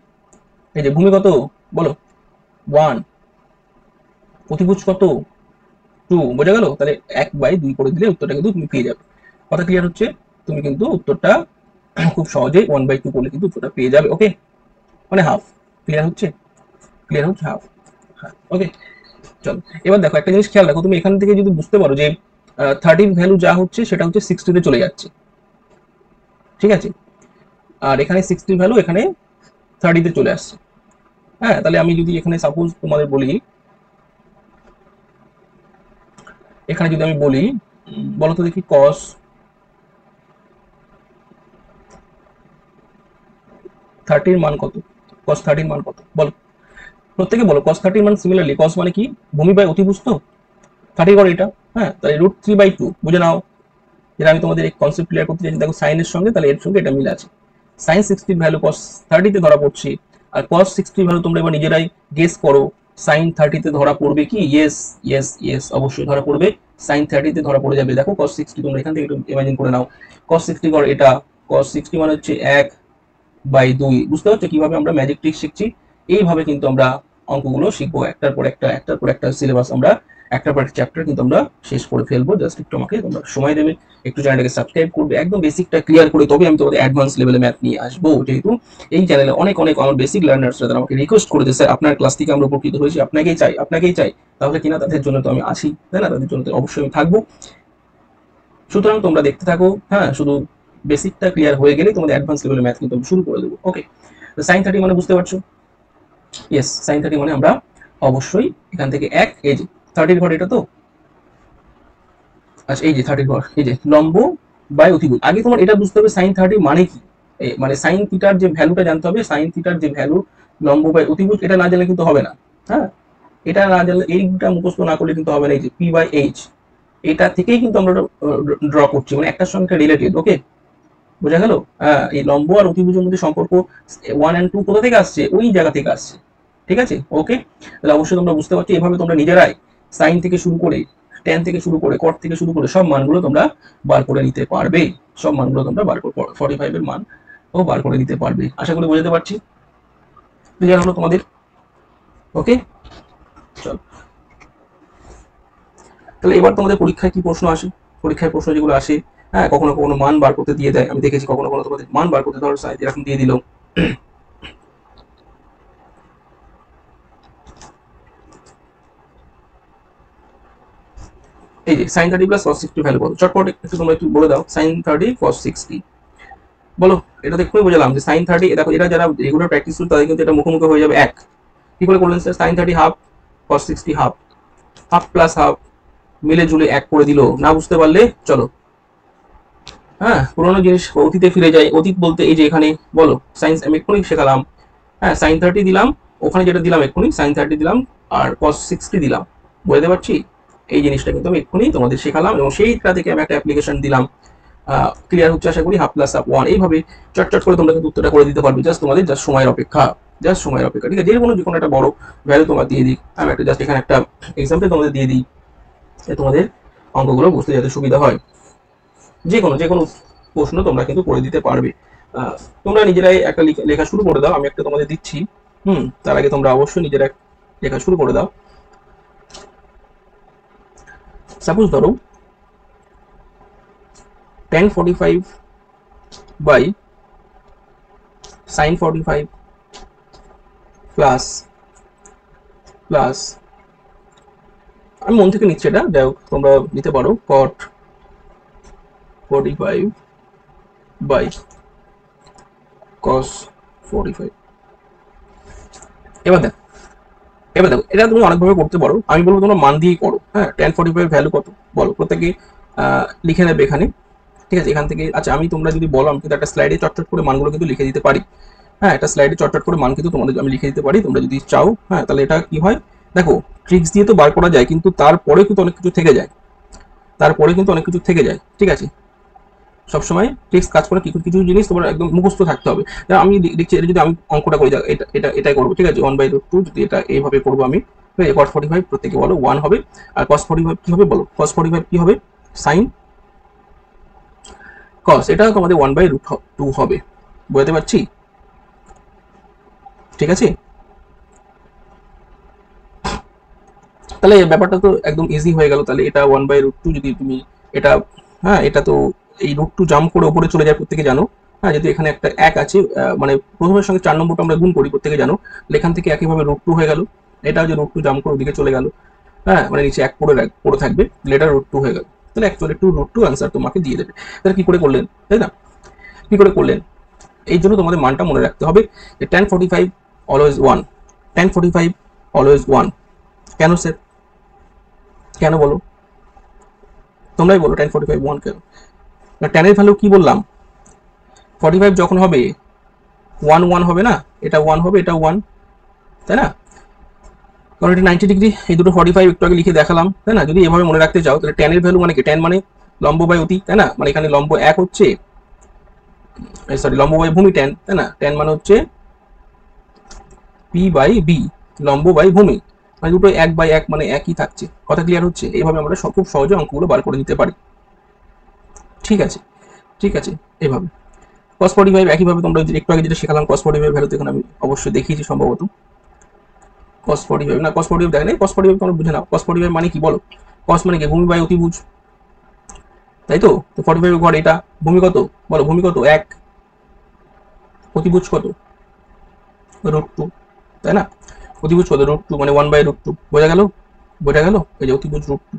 এই যে ভূমি কত বলো 1, অতিভুজ কত 2, বোঝা গেল? তাহলে 1/2 করে দিলে উত্তরটা কিন্তু তুমি পেয়ে যাবে। কথা ক্লিয়ার হচ্ছে? তুমি কিন্তু উত্তরটা খুব সহজেই 1/2 করলে কিন্তু উত্তরটা পেয়ে যাবে। ওকে, মানে হাফ। ক্লিয়ার হচ্ছে? ক্লিয়ার হচ্ছে হাফ। হ্যাঁ, ওকে চলো এবার দেখো একটা জিনিস খেয়াল রাখো, তুমি এখান থেকে যদি বুঝতে পারো যে 30 ভ্যালু যা হচ্ছে সেটা হচ্ছে 60 তে চলে যাচ্ছে, ঠিক আছে, আর এখানে 60 ভ্যালু এখানে 30 তে চলে আসছে। হ্যাঁ, তাহলে আমি যদি এখানে সাপোজ তোমাদের বলি, এখানে যদি আমি বলি বলো তো দেখি cos 30 মান কত, cos 30 মান কত বলো, প্রত্যেকে বলো। cos 30 মান সিমিলারলি cos মানে কি, ভূমি বাই অতিভুজ তো, 30 করে এটা, হ্যাঁ তাহলে √3/2 বুঝে নাও। যেটা আমি তোমাদের এই কনসেপ্ট ক্লিয়ার করতে চাইছি, দেখো সাইনের সঙ্গে তাহলে এর সঙ্গে এটা মিল আছে। সাইন 60 ভ্যালু cos 30 তে ধরা পড়ছে, আর cos 60 ভ্যালু তোমরা এবার নিজেরাই গেস করো সাইন 30 তে ধরা পড়বে কি? ইয়েস ইয়েস ইয়েস, অবশ্যই ধরা পড়বে, সাইন 30 তে ধরা পড়ে যাবে। দেখো cos 60 তোমরা এখান থেকে একটু ইমাজিন করে নাও, cos 60 কর এটা, cos 60 মানে হচ্ছে 1/2। বুঝতে পারছো কিভাবে আমরা ম্যাজিক ট্রিক শিখছি? এইভাবে কিন্তু আমরা অঙ্কগুলো শিখবো, একটার পর একটা, একটার পর একটা সিলেবাস আমরা একটার পর একটা চ্যাপ্টার কিন্তু আমরা শেষ করে ফেলবো। জাস্ট একটু আমাকে তোমরা সময় দেবে, একটু চ্যানেলটাকে সাবস্ক্রাইব করবে, একদম বেসিকটা ক্লিয়ার করে তবে আমি তোমাদের অ্যাডভান্স লেভেলে ম্যাথ নিয়ে আসবো। যেহেতু এই চ্যানেলে অনেক অনেক আমার বেসিক লার্নার্সরা তারা আমাকে রিকোয়েস্ট করে যে স্যার আপনার ক্লাস থেকে আমরা উপকৃত হয়েছি, আপনাকেই চাই, আপনাকেই চাই, তাহলে কিনা তাদের জন্য তো আমি আছি, তাই না? তাদের জন্য তো অবশ্যই আমি থাকবো। সুতরাং তোমরা দেখতে থাকো, হ্যাঁ শুধু বেসিকটা ক্লিয়ার হয়ে গেলেই তোমাদের অ্যাডভান্স লেভেলের ম্যাথ কিন্তু আমি শুরু করে দেবো। ওকে, সাইন 30 মানে বুঝতে পারছো? ইয়েস, সাইন 30 মানে আমরা অবশ্যই এখান থেকে এক, এই যে 30 ঘর এটা তো, আচ্ছা এই যে 30 ঘর, এই যে লম্ব বাই অতিভুজ। আগে তোমার এটা বুঝতে হবে সাইন 30 মানে কি, মানে সাইন থিটার যে ভ্যালুটা জানতে হবে, সাইন থিটার যে ভ্যালু লম্ব বাই অতিভুজ, এটা না জানলে কিন্তু হবে না। হ্যাঁ, এটা না জানলে, এইটা মুখস্থ না করলে কিন্তু হবে না। এই যে P/H, এটা থেকেই কিন্তু আমরা ড্র করছি, মানে একটার সঙ্গে রিলেটেড। ওকে, বোঝা গেল? এই লম্ব আর অতিভুজের মধ্যে সম্পর্ক 1 and 2 কোথা থেকে আসছে? ওই জায়গা থেকে আসছে। ঠিক আছে, ওকে, তাহলে অবশ্যই তোমরা বুঝতে পারছো। এভাবে তোমরা নিজেরাই সাইন থেকে শুরু করে, ট্যান থেকে শুরু করে, কট থেকে শুরু করে সব মানগুলো তোমরা বার করে নিতে পারবে। সব মানগুলো তোমরা বার করে 45 এর মান ও বার করে নিতে পারবে। আশা করি বোঝাতে পারছি, ক্লিয়ার হলো তোমাদের? ওকে চল, তাহলে এবার তোমাদের পরীক্ষায় কি প্রশ্ন আসে, পরীক্ষায় প্রশ্ন যেগুলো আসে, হ্যাঁ কখনো কখনো মান বার করতে দিয়ে দেয়, আমি দেখেছি কখনো কখনো তোমাদের মান বার করতে ধরো এরকম দিয়ে দিল, এই যে সাইন 30 প্লাস cos 60 ভ্যালু কত, চটপট একটু তোমরা একটু বলে দাও। সাইন 30 cos 60 বলো, এটা দেখুই বোঝালাম যে সাইন 30, দেখো এটা যারা রেগুলার প্র্যাকটিস করছে তাদের কিন্তু এটা মুখোমুখি হয়ে যাবে এক। কি করে করলেন sir? Sine 30 half, cos 60 half, half plus half মিলে জুলে এক করে দিল। না বুঝতে পারলে চলো, হ্যাঁ পুরোনো জিনিস অতীতে ফিরে যায়। অতীত বলতে এই যে এখানে বলো সাইন্স আমি এক্ষুনি শেখালাম, হ্যাঁ সাইন 30 দিলাম, ওখানে যেটা দিলাম এক্ষুনি সাইন 30 দিলাম, আর cos 60 দিলাম, বুঝতে পারছি? এই জিনিসটা কিন্তু আমি এক্ষুনি তোমাদের শেখালাম এবং সেইটা থেকে আমি একটা অ্যাপ্লিকেশন দিলাম। ক্লিয়ার হচ্ছে আশা করি? হাফ প্লাস হাফ 1, এইভাবে চটচট করে তোমরা কিন্তু উত্তরটা করে দিতে পারবে। জাস্ট তোমাদের জাস্ট সময়ের অপেক্ষা, জাস্ট সময়ের অপেক্ষা। ঠিক আছে, যে কোনো একটা বড় ভ্যালু তোমার দিয়ে দিই, আমি একটা জাস্ট এখানে একটা এক্সাম্পল তোমাদের দিয়ে দিই, তোমাদের অঙ্কগুলো বুঝতে যাতে সুবিধা হয়। যে কোনো প্রশ্ন তোমরা কিন্তু করে দিতে পারবে। তোমরা নিজেরাই একটা লেখা শুরু করে দাও, আমি একটা তোমাদের দিচ্ছি। তার আগে তোমরা অবশ্যই নিজেরা লেখা শুরু করে দাও। সাপোজ ধরো tan 45 by sin 45 plus plus, আমি মন থেকে নিচ্ছি, এটা যাই হোক তোমরা নিতে পারো, cot 45 বাই cos 45। এবার দেখো, এটা তুমি অনেকভাবে করতে পারো, আমি বলবো তোমরা মান দিয়েই করো। হ্যাঁ, tan 45 ভ্যালু কত বলো, প্রত্যেকে লিখে নেবে এখানে। ঠিক আছে, এখান থেকে, আচ্ছা আমি তোমরা যদি বলো আমি কিন্তু একটা স্লাইডে চটচট করে মানগুলো কিন্তু লিখে দিতে পারি। হ্যাঁ, একটা স্লাইডে চটচট করে মান কিন্তু তোমাদের আমি লিখে দিতে পারি তোমরা যদি চাও। হ্যাঁ, তাহলে এটা কি হয় দেখো, ট্রিক্স দিয়ে তো বার করা যায়, কিন্তু তারপরে কিন্তু অনেক কিছু থেকে যায়, ঠিক আছে। সবসময় ট্রিক্স কাজ করে, কিছু কিছু জিনিস তোমার একদম মুখস্থ থাকতে হবে। আমি দেখছি এটা যদি আমি অঙ্কটা করি, এটা এটা এটাই করবো, ঠিক আছে। 1/√2 যদি এটা এইভাবে করবো আমি, cos 45 প্রত্যেকে বলো 1 হবে। আর cos 45 কি হবে বলো, cos 45 কি হবে, সাইন cos, এটা তোমাদের 1/√2 হবে, বুঝতে পারছি, ঠিক আছে। তাহলে ব্যাপারটা তো একদম ইজি হয়ে গেল। তাহলে এটা 1/√2 যদি তুমি এটা, হ্যাঁ এটা তো এই √2 জাম্প করে উপরে চলে যায়, প্রত্যেকে জানো। হ্যাঁ, যেহেতু এখানে একটা 1 আছে, মানে প্রথমের সঙ্গে 4 নম্বরটা আমরা গুণ করি, প্রত্যেকে জানো। এখান থেকে একইভাবে √2 হয়ে গেল, এটা যে √2 জাম্প করে ওদিকে চলে গেল, হ্যাঁ মানে নিচে 1 পড়ে থাকবে, লেটার √2 হয়ে গেল। তাহলে অ্যাকচুয়ালি 2√2 আনসার তোমাকে দিয়ে দেবে। তাহলে কি করে করলেন, তাই না, কি করে করলেন? এই জন্য তোমাদের মানটা মনে রাখতে হবে যে tan 45 অলওয়েজ 1, tan 45 অলওয়েজ 1। কেন স্যার, কেন বলো, তোমরাই বলো tan 45 1 কেন? না, tan এর ভ্যালু কি বললাম, 45 যখন হবে 1 1 হবে না, এটা 1 হবে, এটা 1, তাই না? কারণ এটা 90 ডিগ্রি, এই দুটো 45 একটু আগে লিখে দেখালাম, তাই না? যদি এভাবে মনে রাখতে চাও তাহলে tan এর ভ্যালু মানে কি, tan মানে লম্ব বাই অতি, তাই না? মানে এখানে লম্ব 1 হচ্ছে, সরি লম্ব বাই ভূমি tan, তাই না? tan মানে হচ্ছে p বাই b, লম্ব বাই ভূমি, মানে দুটো 1/1 মানে একই থাকছে। কথা ক্লিয়ার হচ্ছে? এইভাবে আমরা খুব সহজে অঙ্কগুলো বার করে নিতে পারি, ঠিক আছে, ঠিক আছে। এভাবে cos 45 একইভাবে তোমরা একটু আগে যেটা শেখালাম, cos 45 ভ্যালু দেখুন আমি অবশ্যই দেখিয়েছি সম্ভবত। cos 45 না, cos 45 দেখেন, cos 45 তোমরা বুঝে নাও, cos 45 মানে কি বলো, cos মানে কি, ভূমি বাই অতিভুজ, তাই তো। তো 45 ঘর এটা, ভূমি কত বলো, ভূমি কত 1, অতিভুজ কত √2, তাই না? অতিভুজ কত √2, মানে 1/√2, বোঝা গেল, বোঝা গেল, এই যে অতিভুজ √2,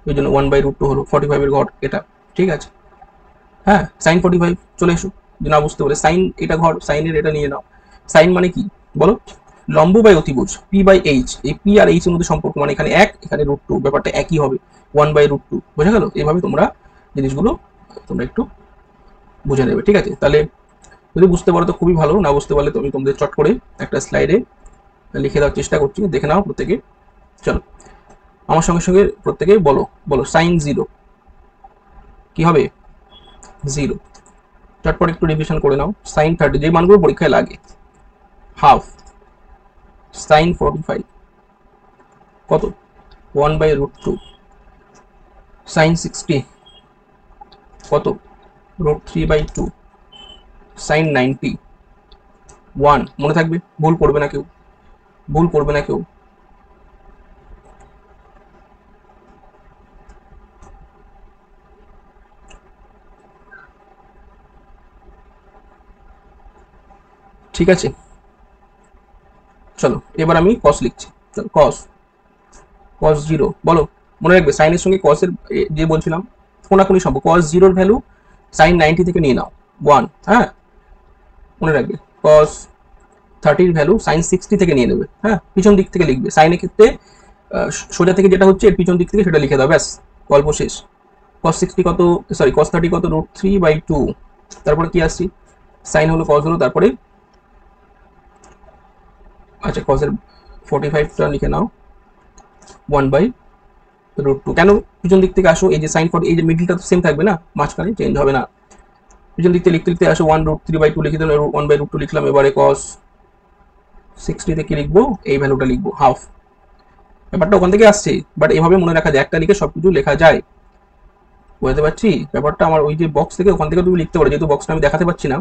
এই জন্য 1/√2 হলো 45 এর ঘর এটা, ঠিক আছে। হ্যাঁ, sin 45 চলে এসো, যদি না বুঝতে পারে সাইন এটা ঘর, সাইনের এটা নিয়ে নাও। সাইন মানে কি বলো, লম্ব বাই অতিভুজ p/h, এই p আর h এর মধ্যে সম্পর্ক, মানে এখানে 1 এখানে √2, ব্যাপারটা একই হবে, 1/√2, বোঝা গেল। এইভাবে তোমরা জিনিসগুলো তোমরা একটু বুঝে নেবে, ঠিক আছে। তাহলে যদি বুঝতে পারো তো খুবই ভালো, না বুঝতে পারলে তো আমি তোমাদের চট করে একটা স্লাইডে লিখে দেওয়ার চেষ্টা করছি, দেখে নাও প্রত্যেকে। চলো আমার সঙ্গে সঙ্গে প্রত্যেকে বলো, বলো sin 0 কি হবে, 0। চটপট একটু রিভিশন করে নাও। sin 30 যে মানগুলো পরীক্ষায় লাগে, হাফ, sin 45 কত, 1/√2, sin 60 কত, √3/2, sin 90 1, মনে থাকবে, ভুল করবে না কেউ, ভুল করবে না কেউ। ঠিক আছে, চলো এবার আমি cos লিখছি। চলো cos, cos 0 বলো, মনে রাখবে সাইনের সঙ্গে cos এর যে বলছিলাম কোনাকুনি সম্পর্ক, cos 0 এর ভ্যালু sin 90 থেকে নিয়ে নাও 1, হ্যাঁ মনে রাখবে। cos 30 এর ভ্যালু sin 60 থেকে নিয়ে নেবে, হ্যাঁ পিছন দিক থেকে লিখবে, সাইনের ক্ষেত্রে সোজা থেকে যেটা হচ্ছে এর পিছন দিক থেকে সেটা লিখে দাও, ব্যাস গল্প শেষ। cos 60 কত, সরি cos 30 কত, √3/2, তারপরে কি আসছি, সাইন হলো cos হলো, তারপরে আচ্ছা cos এর 45টা লিখে নাও 1/√2। কেন পিছন দিক থেকে আসো, এই যে সাইন 40, এই যে মিডলটা তো সেম থাকবে না, মাঝখানে চেঞ্জ হবে না। পিছন দিক থেকে লিখতে লিখতে আসো 1√3/2 লিখে দিলাম, 1/√2 লিখলাম। এবারে cos 60 তে কি লিখবো, এই ভ্যালুটা লিখবো হাফ। ব্যাপারটা ওখান থেকে আসছে, বাট এভাবে মনে রাখা যায়, একটা লিখে সবকিছু লেখা যায়, বুঝতে পারছি ব্যাপারটা। আমার ওই যে বক্স থেকে, ওখান থেকে তুমি লিখতে পারো, যেহেতু বক্সটা আমি দেখাতে পারছি না,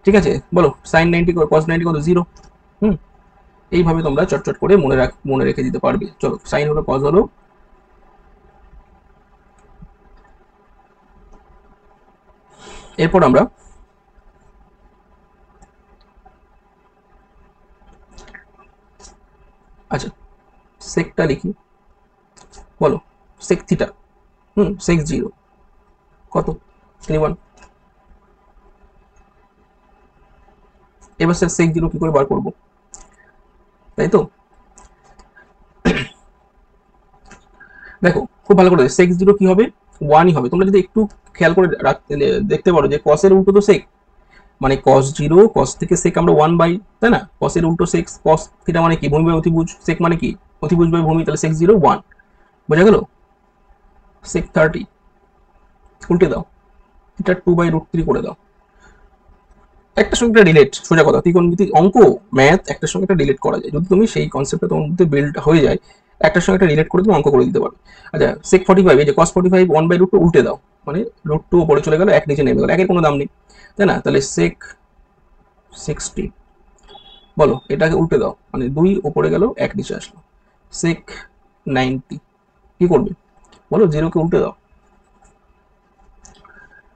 ঠিক আছে। বলো sin 90 cos 90 কত, 0। এইভাবে তোমরা চটচট করে মনে রেখে দিতে পারবে। চলো সাইন হলো cos হলো, এরপর আমরা আচ্ছা সেকটা লিখি, বলো sec থিটা, sec 0 কত, 21। এবার স্যার sec 0 কি করে বার করবো, তাই তো। দেখো খুব ভালো করে sec 0 কি হবে, 1ই হবে। তোমরা যদি একটু খেয়াল করে দেখতে পারো যে cos এর উল্টো তো sec, মানে cos 0, cos থেকে sec আমরা 1 বাই, তাই না, cos এর উল্টো sec, cos থিটা মানে কি ভূমি বাই অতিভুজ, sec মানে কি অতিভুজ বাই ভূমি, তাহলে sec 0 1, বোঝা গেল। sec 30 উল্টে দাও, এটা 2/√3 করে দাও। একটা সঙ্গে একটা রিলেট, সোজা কথা, ত্রিকোণমিতিক অঙ্ক ম্যাথ একটার সঙ্গে একটা রিলেট করা যায় যদি তুমি সেই কনসেপ্টটা তোমার মধ্যে বিল্ড হয়ে যায়, একটার সঙ্গে একটা রিলেট করে তুমি অঙ্ক করে দিতে পারবে। আচ্ছা sec 45, এই যে cos 45 1/√2 উল্টে দাও, মানে √2 উপরে চলে গেল, এক নিচে নেমে গেল, একের কোনো দাম নেই, তাই না, তাহলে sec 60 বলো, এটাকে উল্টে দাও, মানে 2 উপরে গেল, এক নিচে আসলো, sec 90 কি করবে বলো, 0 কে উল্টে দাও,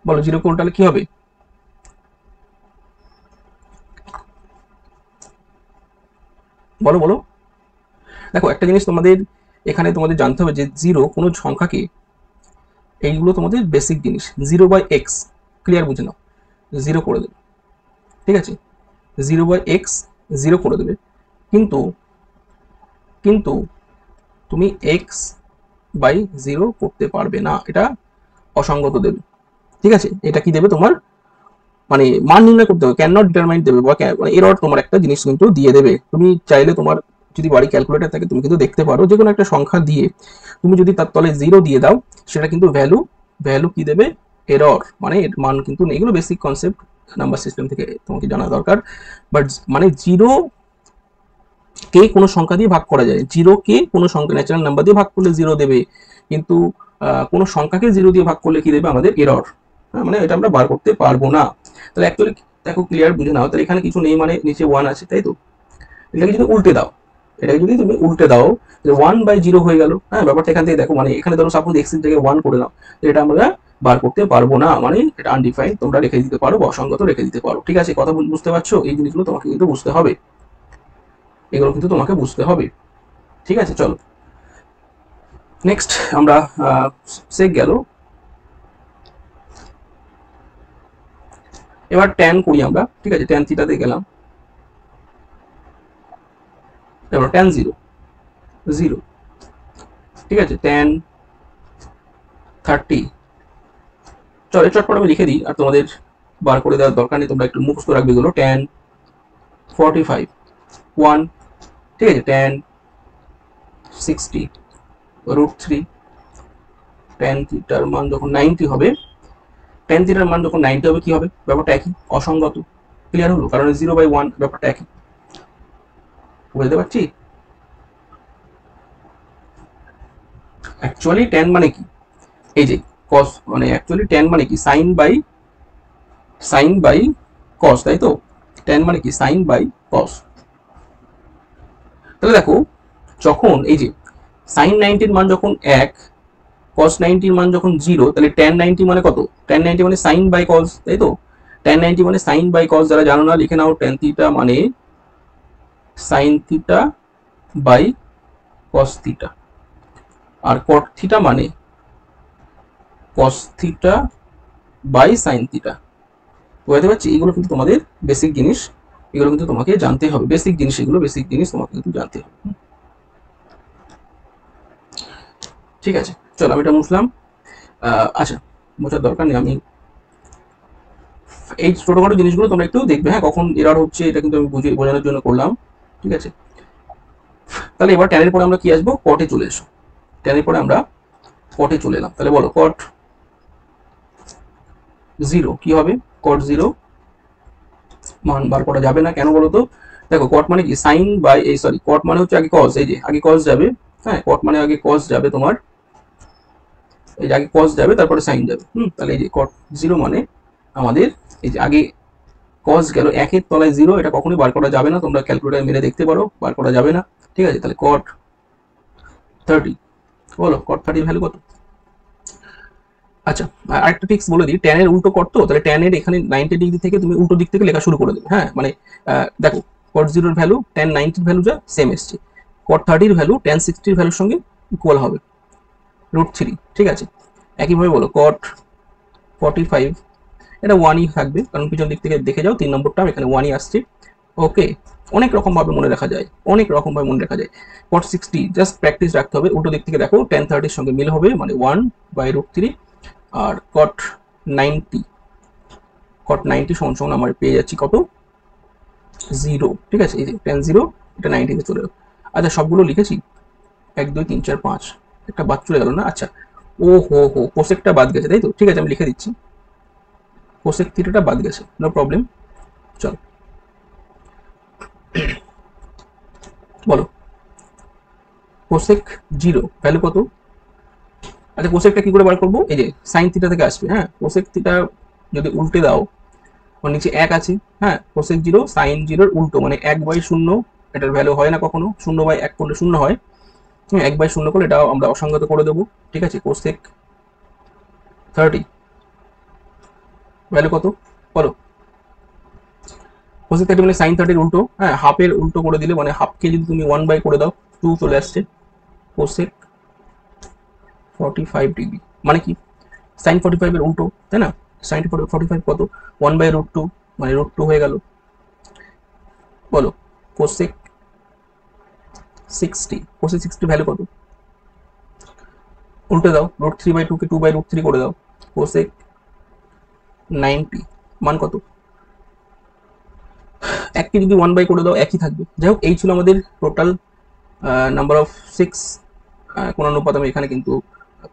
বলো 0 কে উল্টালে কি হবে, বলো বলো। দেখো একটা জিনিস তোমাদের এখানে তোমাদের জানতে হবে যে 0 কোনো সংখ্যাকে, এইগুলো তোমাদের বেসিক জিনিস, 0/x ক্লিয়ার বুঝে নাও, 0 করে দেবে, ঠিক আছে, 0/x 0 করে দেবে, কিন্তু কিন্তু তুমি x/0 করতে পারবে না, এটা অসঙ্গত দেবে, ঠিক আছে, এটা কি দেবে তোমার, মানে মান নির্ণয় করতে হবে, ক্যান নট ডিটারমাইন দেবে, বা মানে এরর তোমার একটা জিনিস কিন্তু দিয়ে দেবে। তুমি চাইলে তোমার যদি বাড়ি ক্যালকুলেটর থাকে তুমি কিন্তু দেখতে পারো, যে কোনো একটা সংখ্যা দিয়ে তুমি যদি তার তলে 0 দিয়ে দাও, সেটা কিন্তু ভ্যালু ভ্যালু কি দেবে, এরর, মানে এর মান কিন্তু নেই। এগুলো বেসিক কনসেপ্ট নাম্বার সিস্টেম থেকে তোমাকে জানা দরকার। বাট মানে 0 কে কোনো সংখ্যা দিয়ে ভাগ করা যায়, 0 কে কোনো সংখ্যা ন্যাচারাল নাম্বার দিয়ে ভাগ করলে 0 দেবে, কিন্তু কোনো সংখ্যাকে 0 দিয়ে ভাগ করলে কি দেবে আমাদের, এরর, মানে এটা আমরা বার করতে পারবো না। তাহলে অ্যাকচুয়ালি দেখো ক্লিয়ার বুঝে নাও, তাহলে এখানে কিছু নেই, মানে নিচে 1 আছে, তাই তো, এটাকে যদি উল্টে দাও, এটাকে যদি তুমি উল্টে দাও, যে 1/0 হয়ে গেল, হ্যাঁ, ব্যাপারটা এখান থেকে দেখো, মানে এখানে ধরো সাপোজ x এর জায়গায় 1 করে নাও, এটা আমরা বার করতে পারবো না, মানে এটা আনডিফাইন্ড, তোমরা রেখে দিতে পারো বা অসঙ্গত রেখে দিতে পারো, ঠিক আছে, কথা বুঝতে পারছো, এই জিনিসগুলো তোমাকে কিন্তু বুঝতে হবে, এগুলো কিন্তু তোমাকে বুঝতে হবে, ঠিক আছে। চলো নেক্সট আমরা সেক গেল, এবার ট্যান করি আমরা, ঠিক আছে, ট্যান থিটাতে গেলাম, এবার ট্যান 0 0, ঠিক আছে, ট্যান 30, চলো চটপট আমি লিখে দিই, আর তোমাদের বার করে দেওয়ার দরকার নেই, তোমরা একটু মুখস্থ রাখবে এগুলো, ট্যান 45 1, ঠিক আছে, ট্যান 60 √3, ট্যান থিটার মান যখন 90 হবে, ট্যান থিটার মান যখন 90 হবে কি হবে, ব্যাপারটা একই, অসঙ্গত, ক্লিয়ার হলো, কারণ 0/1 ব্যাপারটা একই, বুঝতে পারছি। অ্যাকচুয়ালি ট্যান মানে কি, এই যে cos, মানে অ্যাকচুয়ালি ট্যান মানে কি, সাইন বাই cos, তাই তো, ট্যান মানে কি সাইন বাই cos। তাহলে দেখো যখন এই যে সাইন 90 মান যখন 1, cos 90 মান যখন 0, তাহলে tan 90 মানে কত, tan 90 মানে সাইন বাই cos, তাই তো, tan 90 মানে সাইন বাই cos, যারা জানো না লিখে নাও, tan থিটা মানে sine theta by cos theta, আর cot থিটা মানে cos থিটা বাই সাইন থিটা, বুঝতে পারছি। এগুলো কিন্তু তোমাদের বেসিক জিনিস, এগুলো কিন্তু তোমাকে জানতে হবে, বেসিক জিনিস, এগুলো বেসিক জিনিস তোমাকে কিন্তু জানতে হবে, ঠিক আছে। চলো আমি এটা মুছলাম, আচ্ছা বোঝার দরকার নেই, আমি এই ছোটখাটো জিনিসগুলো তোমরা একটু দেখবে, হ্যাঁ, কখন এরর হচ্ছে এটা কিন্তু আমি বোঝানোর জন্য করলাম, ঠিক আছে। তাহলে এবার ট্যানের পরে আমরা কি আসবো, কটে চলে এসো, ট্যানের পরে আমরা কটে চলে এলাম, তাহলে বলো কট 0 কি হবে, কট 0 মান বার করা যাবে না, কেন বলো তো, দেখো কট মানে কি সাইন বাই, এই সরি, কট মানে হচ্ছে আগে কস, এই যে আগে কস যাবে, হ্যাঁ, কট মানে আগে কস যাবে তোমার, এই যে আগে কস যাবে তারপরে সাইন যাবে, তাহলে এই যে কট 0 মানে আমাদের এই যে আগে কস গেল, একের তলায় 0, এটা কখনোই বার করা যাবে না, তোমরা ক্যালকুলেটর মেরে দেখতে পারো, বার করা যাবে না, ঠিক আছে। তাহলে কট 30, বলো কট 30 ভ্যালু কত। আচ্ছা আরেকটা টিক্স বলে দিই, ট্যান এর উল্টো কট, তো তাহলে ট্যান এর এখানে 90 ডিগ্রি থেকে তুমি উল্টো দিক থেকে লেখা শুরু করে দেবে, হ্যাঁ, মানে দেখো কট 0 এর ভ্যালু ট্যান 90 এর ভ্যালু যা সেম এসছে, কট 30 এর ভ্যালু ট্যান 60 এর ভ্যালুর সঙ্গে ইকুয়াল হবে √3, ঠিক আছে। একইভাবে বলো কট 45, এটা 1ই থাকবে, কারণ পিছন দিক থেকে দেখে যাও 3 নম্বর টার্ম এখানে 1ই আসছে, ওকে। অনেক রকম ভাবে মনে রাখা যায়, অনেক রকম ভাবে মনে রাখা যায়। cot 60 জাস্ট প্র্যাকটিস রাখতে হবে, উল্টো দিক থেকে দেখো tan 30 এর সঙ্গে মিল হবে, মানে 1/√3, আর cot 90 cot 90 সমান সমান আমরা পেয়ে যাচ্ছি কত 0। ঠিক আছে, এই যে tan 0 এটা 90 তে চলে গেল। আচ্ছা সবগুলো লিখেছি 1 2 3 4 5, একটা বাদ চলে গেল না। আচ্ছা ও হো কোসেকটা বাদ গেছে তাই তো, ঠিক আছে আমি লিখে দিচ্ছি কোসেক থিটাটা বাদ গেছে, নো প্রবলেম। চল বলো কোসেক 0 ভ্যালু কত। আচ্ছা কোসেকটা কি করে বার করবো, এই যে সাইন থিটা থেকে আসবে। হ্যাঁ কোসেক থিটা যদি উল্টে দাও, ওর নিচে 1 আছে। হ্যাঁ কোসেক 0 সাইন 0 উল্টো, মানে 1/0, এটার ভ্যালু হয় না কখনো, 0/1 করলে 0 হয়। 1/0 করলে এটা আমরা অসংগত করে দেবো। ঠিক আছে, কোসেক 30 ভ্যালু কত বলো। কোসেক 30 মানে সাইন 30 উল্টো। হ্যাঁ হাফের উল্টো করে দিলে, মানে হাফকে যদি তুমি 1/, করে দাও 2 চলে আসছে। কোসেক 45 ডিগ্রি মানে কি, সাইন 45 এর উল্টো, তাই না। সাইন 45 কত 1/√2, মানে √2 হয়ে গেল। বলো কোসেক 60, কোসেক 60 ভ্যালু কত, উল্টে দাও, √3/2 কে 2/√3 করে দাও। কোসেক 90 মান কত, 1 কে যদি 1/, করে দাও একই থাকবে। যাই হোক এই ছিল আমাদের টোটাল নাম্বার অফ 6 কোন অনুপাত। আমি এখানে কিন্তু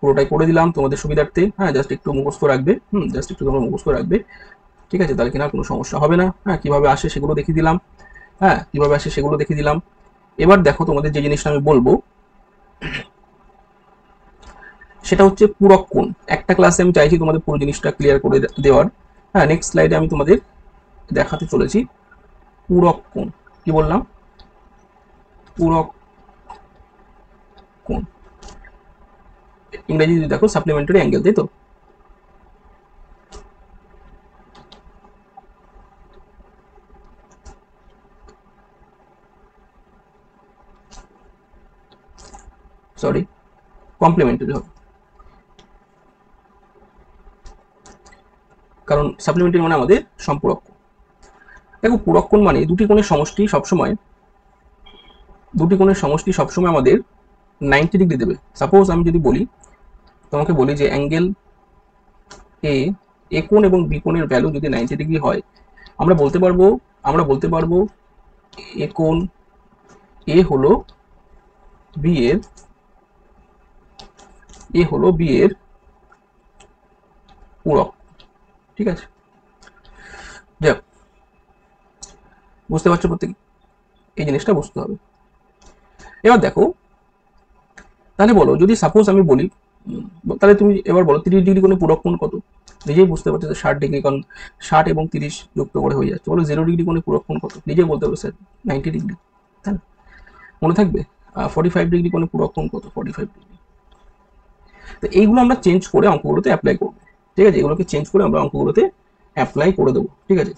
পুরোটাই করে দিলাম তোমাদের সুবিধার্থে। হ্যাঁ জাস্ট একটু মুখস্থ রাখবে, জাস্ট একটু তোমরা মুখস্থ রাখবে। ঠিক আছে, তাহলে কিনা কোনো সমস্যা হবে না। হ্যাঁ কিভাবে আসে সেগুলো দেখিয়ে দিলাম। হ্যাঁ কিভাবে আসে সেগুলো দেখিয়ে দিলাম। এবার দেখো তোমাদের যে জিনিসটা আমি বলবো সেটা হচ্ছে পূরক কোণ। একটা ক্লাসে আমি চাইছি তোমাদের পুরো জিনিসটা ক্লিয়ার করে দেওয়ার। হ্যাঁ নেক্সট স্লাইডে আমি তোমাদের দেখাতে চলেছি পূরক কোণ। কি বললাম, পূরক কোণ, ইংরেজি দেখো সাপ্লিমেন্টারি অ্যাঙ্গেল, তাই তো। সরি কমপ্লিমেন্টারি হবে, কারণ সাপ্লিমেন্টারি মানে আমাদের সম্পূরক। দেখো পূরক কোণ মানে দুটি কোণের সমষ্টি সবসময় আমাদের 90 ডিগ্রি দেবে। সাপোজ আমি যদি বলি তোমাকে বলি যে অ্যাঙ্গেল এ কোণ এবং বি কোণের ভ্যালু যদি 90 ডিগ্রি হয়, আমরা বলতে পারবো এ কোণ এ হলো বি এর পূরক। ঠিক আছে, যাক বুঝতে পারছো প্রত্যেকে, এই জিনিসটা বুঝতে হবে। এবার দেখো তাহলে বলো, যদি সাপোজ আমি বলি, তাহলে তুমি এবার বলো 30 ডিগ্রি কোণে পূরক কোণ কত। নিজেই বুঝতে পারছো যে 60 ডিগ্রি, কারণ 60 এবং 30 যুক্ত করে হয়ে যাচ্ছে। বলো 0 ডিগ্রি কোণে পূরক কোণ কত, নিজেই বলতে পারো স্যার 90 ডিগ্রি, তাই না, মনে থাকবে। 45 ডিগ্রি কোণে পূরক কোণ কত, 45 ডিগ্রি। তো এইগুলো আমরা চেঞ্জ করে অঙ্কগুলোতে অ্যাপ্লাই করবো। ঠিক আছে, এগুলোকে চেঞ্জ করে আমরা অঙ্কগুলোতে অ্যাপ্লাই করে দেবো। ঠিক আছে,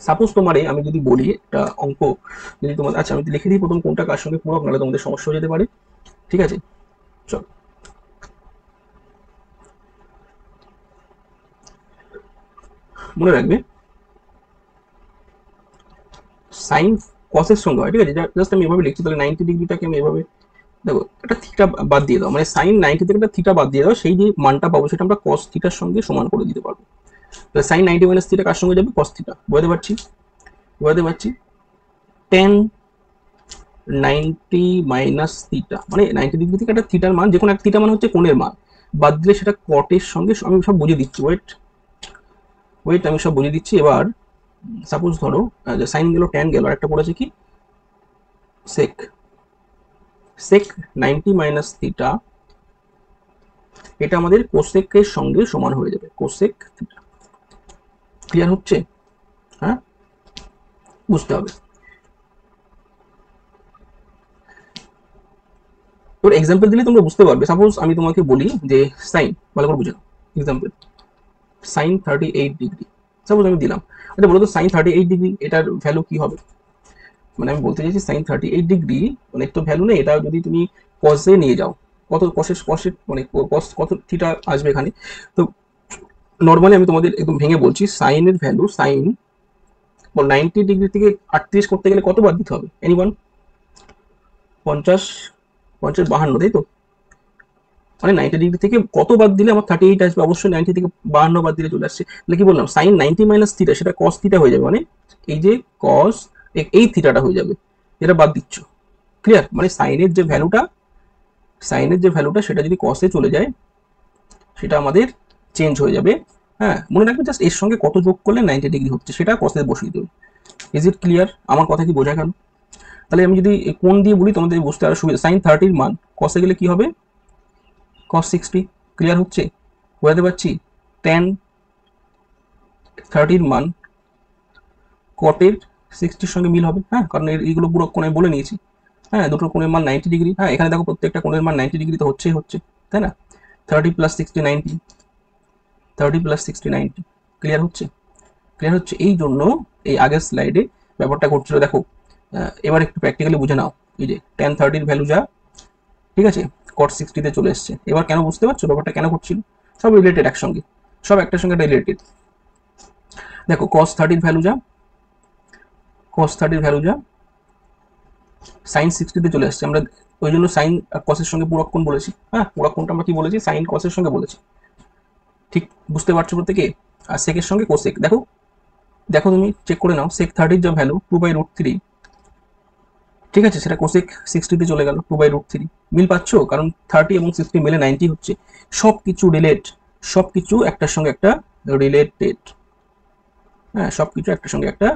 সাপোজ তোমারে আমি যদি বলি একটা অঙ্ক, যদি তোমার, আচ্ছা আমি লিখে দিই প্রথম কোনটা কার সঙ্গে পূরক, নাহলে তোমাদের সমস্যা হয়ে যেতে পারে। ঠিক আছে চল, মনে রাখবে সাইন কসের সঙ্গে হয়। ঠিক আছে, জাস্ট আমি এভাবে লিখছি, তাহলে 90 ডিগ্রিটাকে আমি এভাবে, দেখো একটা থিটা বাদ দিয়ে দাও, মানে সাইন 90 থেকে একটা থিটা বাদ দিয়ে দাও, সেই যে মানটা পাবো সেটা আমরা কস থিটার সঙ্গে সমান করে দিতে পারবো। তাহলে সাইন 90 মাইনাস থিটা কার সঙ্গে যাবে, কস থিটা। বোঝাতে পারছি টেন 90 মাইনাস থিটা, মানে 90 ডিগ্রি থেকে একটা থিটার মান, যে কোনো একটা থিটা মান হচ্ছে কোণের মান, বাদ দিলে সেটা কটের সঙ্গে, আমি সব বুঝিয়ে দিচ্ছি, ওয়েট আমি সব বুঝিয়ে দিচ্ছি। এবার সাপোজ ধরো সাইন গেল, ট্যান গেল, আর একটা পড়েছে কি সেক 90 মাইনাস থিটা, এটা আমাদের কোসেকের সঙ্গে সমান হয়ে যাবে, কোসেক থিটা। ক্লিয়ার হচ্ছে, হ্যাঁ বুঝতে হবে। তোর এক্সাম্পল দিলে তোমরা বুঝতে পারবে। সাপোজ আমি তোমাকে বলি যে সাইন, ভালো করে বুঝে নাও, এক্সাম্পল সাইন 38 ডিগ্রি সাপোজ আমি দিলাম। আচ্ছা বলো তো সাইন 38 ডিগ্রি এটার ভ্যালু কি হবে, মানে আমি বলতে চাইছি সাইন 38 ডিগ্রি মানে তো ভ্যালু নেই, এটা যদি তুমি কসে নিয়ে যাও, কত কসের মানে কস কত থিটা আসবে এখানে। তো নর্মালি আমি তোমাদের একদম ভেঙে বলছি, সাইনের ভ্যালু, সাইন 90 ডিগ্রি থেকে 38 করতে গেলে কত বাদ দিতে হবে, এনিওয়ান? 50 52, তাই তো। মানে 90 ডিগ্রি থেকে কত বাদ দিলে আমার 38 আসবে, অবশ্যই 90 থেকে 52 বাদ দিলে চলে আসছে। তাহলে কি বললাম, sin 90 মাইনাস থিটা, সেটা cos থিটা হয়ে যাবে, মানে এই যে cos এই থিটাটা হয়ে যাবে, এটা বাদ দিচ্ছ। ক্লিয়ার? মানে সাইনের যে ভ্যালুটা সেটা যদি cos এ চলে যায় সেটা আমাদের চেঞ্জ হয়ে যাবে। হ্যাঁ, মনে রাখবে জাস্ট এর সঙ্গে কত যোগ করলে 90 ডিগ্রি হচ্ছে সেটা cos এ বসিয়ে দেবে। Is it clear? আমার কথা কি বোঝা গেল? তাহলে আমি যদি কোণ দিয়ে বলি তোমাদের বুঝতে আরো সুবিধা, sin 30 এর মান cos এ গেলে কি হবে, cos 60। ক্লিয়ার হচ্ছে? বোঝাতে পারছি? tan 30 এর মান cot এর 60 এর সঙ্গে মিল হবে। হ্যাঁ, কারণ এইগুলো পুরো কোণে বলে নিয়েছি। হ্যাঁ, দুটোর কোণের মান 90 ডিগ্রি। হ্যাঁ, এখানে দেখো প্রত্যেকটা কোণের মান 90 ডিগ্রি তো হচ্ছে, তাই না? 30 প্লাস 60 90, 30 প্লাস 60 90। ক্লিয়ার হচ্ছে? ক্লিয়ার হচ্ছে? এই জন্য এই আগের স্লাইডে ব্যাপারটা করছিল। দেখো এবার একটু প্র্যাকটিক্যালি বুঝে নাও। এই যে tan 30 এর ভ্যালু যা, ঠিক আছে, cot 60 তে চলে এসছে। এবার কেন বুঝতে পারছো ব্যাপারটা কেন করছিল? সব রিলেটেড একসঙ্গে, সব একটার সঙ্গে রিলেটেড। দেখো cos 30 এর ভ্যালু যা, sin 60 তে চলে আসছে। আমরা ওই জন্য sin আর cos এর সঙ্গে পূরক কোণ বলেছি। হ্যাঁ, পূরক কোণটা আমরা কি বলেছি, sin cos এর সঙ্গে বলেছি। ঠিক বুঝতে পারছো প্রত্যেকে? আর sec এর সঙ্গে cosec। দেখো তুমি চেক করে নাও, sec 30 যা ভ্যালু 2/√3, ঠিক আছে, সেটা cosec 60 তে চলে গেল 2/√3। মিল পাচ্ছো? কারণ 30 এবং 60 মিলে 90 হচ্ছে। সবকিছু একটার সঙ্গে একটা রিলেটেড। হ্যাঁ, সবকিছু একটার সঙ্গে একটা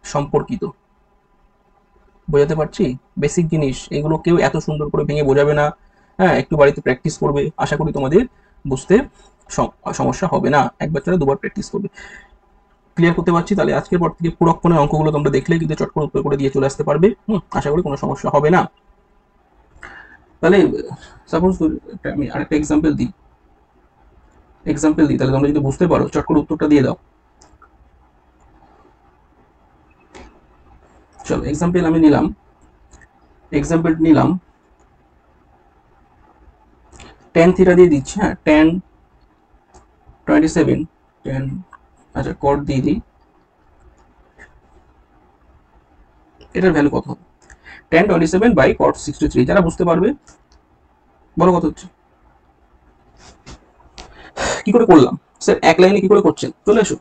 সম্পর্কিত। বোঝাতে পারছি? বেসিক জিনিস এগুলো কেউ এত সুন্দর করে ভেঙে বোঝাবে না। হ্যাঁ, একটু বাড়িতে প্র্যাকটিস করবে, আশা করি তোমাদের বুঝতে সমস্যা হবে না। একবার ছাড়া দুবার প্র্যাকটিস করবে। ক্লিয়ার করতে পারছি? তাহলে আজকের পর থেকে পূরক কোণের অঙ্কগুলো তোমরা দেখলে কিন্তু চট করে উত্তর করে দিয়ে চলে আসতে পারবে। আশা করি কোনো সমস্যা হবে না। তাহলে সাপোজ আমি আরেকটা এক্সাম্পল দিই, তাহলে তোমরা যদি বুঝতে পারো চট করে উত্তরটা দিয়ে দাও। চলো এক্সাম্পল নিলাম tan থিটা দিয়ে দিচ্ছি। হ্যাঁ, tan 27 tan, আচ্ছা cot দিয়ে দিই। এটার ভ্যালু কত হবে? tan 27 by cot 63। যারা বুঝতে পারবে বড় কথা হচ্ছে কি করে করলাম স্যার, এক লাইনে কি করে করছেন, চলে এসো।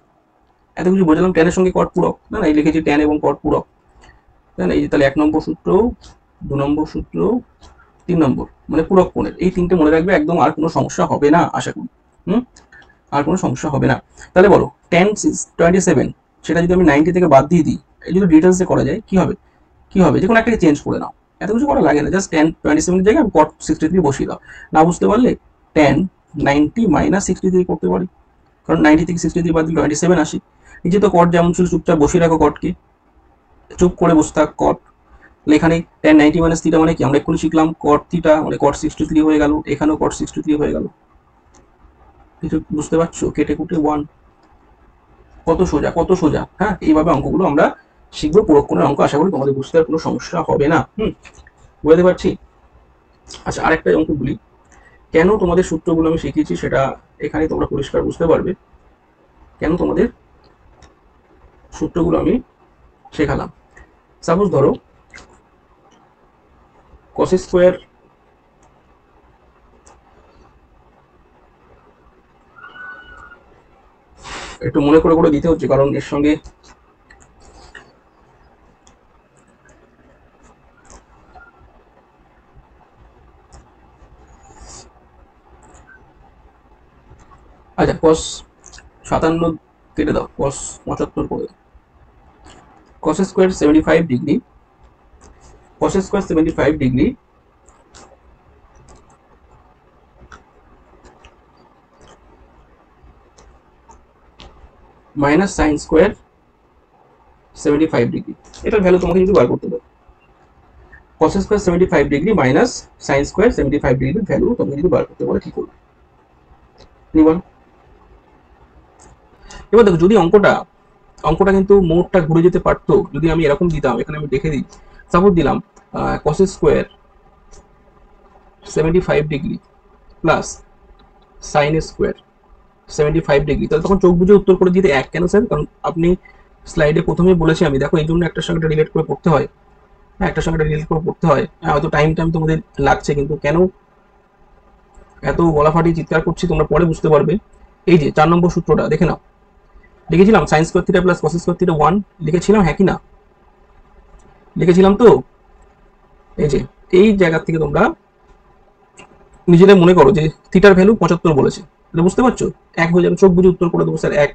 এত কিছু বোঝালাম, tan এর সঙ্গে cot পূরক, না এই লিখেছি tan এবং cot পূরক, তাই না? এই যে তাহলে 1 নম্বর সূত্র, 2 নম্বর সূত্র, 3 নম্বর, মানে পূরক কোণের এই তিনটে মনে রাখবে একদম, আর কোনো সমস্যা হবে না আশা করি। আর কোনো সমস্যা হবে না। তাহলে বলো tan 27 সেটা যদি আমি 90 থেকে বাদ দিয়ে দিই, এই যদি ডিটেলসে করা যায় কি হবে, যে কোনো একটাকে চেঞ্জ করে নাও, এত কিছু করা লাগে না, জাস্ট tan 27 এর জায়গায় আমি cot 63 বসিয়ে দাও। না বুঝতে পারলে tan 90 মাইনাস 63 করতে পারি, কারণ 90 থেকে 63 বাদ দিলে 27 আসে। নিচে তো cot যেমন ছিল চুপচাপ বসিয়ে রাখো, cotকে চুপ করে বসে থাক cot। এখানে tan 90 মাইনাস থিটা মানে কি, আমরা এক্ষুনি শিখলাম cot থিটা মানে cot 63 হয়ে গেল, এখানেও cot 63 হয়ে গেল। কিছু বুঝতে পারছো? কেটে কুটে 1, কত সোজা। হ্যাঁ, এইভাবে অঙ্কগুলো আমরা শিখবো, পূরক কোণের অঙ্ক। আশা করি তোমাদের বুঝতে আর কোনো সমস্যা হবে না। বুঝতে পারছি? আচ্ছা, আরেকটা অঙ্ক বলি, কেন তোমাদের সূত্রগুলো আমি শিখিয়েছি সেটা এখানে তোমরা পরিষ্কার বুঝতে পারবে, কেন তোমাদের সূত্রগুলো আমি শেখালাম। সাপোজ ধরো cos স্কোয়ার একটু মনে করে দিতে হচ্ছে, কারণ এর সঙ্গে আচ্ছা cos 57 কেটে দাও, cos 75 করে দাও। cos square 75 degree, cos square 75 degree minus sine square 75 degree. এটার ভ্যালু তোমাকে কিন্তু বার করতে হবে। cos square 75 degree minus sine square 75 ডিগ্রির ভ্যালু তোমাকে যদি বার করতে বলে কি করবে বল। এবার দেখো, যদি অঙ্কটা কিন্তু মোড়টা ঘুরে যেতে পারতো, যদি আমি এরকম দিতাম, এখানে আমি দেখে দিই, সাপোজ দিলাম cos square 75 degree plus sine square 75 degree, তাহলে তখন চোখ বুঝে উত্তর করে দিতে এক। কেন স্যার? কারণ আপনি স্লাইডে প্রথমেই বলেছি আমি, দেখো এই জন্য একটার সঙ্গে রিলেট করে পড়তে হয়। হ্যাঁ, একটার সঙ্গে রিলেট করে পড়তে হয়। হয়তো টাইম তোমাদের লাগছে, কিন্তু কেন এত গলাফাটি চিৎকার করছি, তোমরা পরে বুঝতে পারবে। এই যে 4 নম্বর সূত্রটা দেখে নাও, লিখেছিলাম sine square theta plus cos square theta 1 লিখেছিলাম, হ্যাঁ কি না লিখেছিলাম তো? এই যে এই জায়গা থেকে তোমরা নিজেদের মনে করো যে থিটার ভ্যালু 75 বলেছে, এটা বুঝতে পারছো? এক হয়ে যাবে, চোখ বুঝে উত্তর করে দেবো স্যার এক।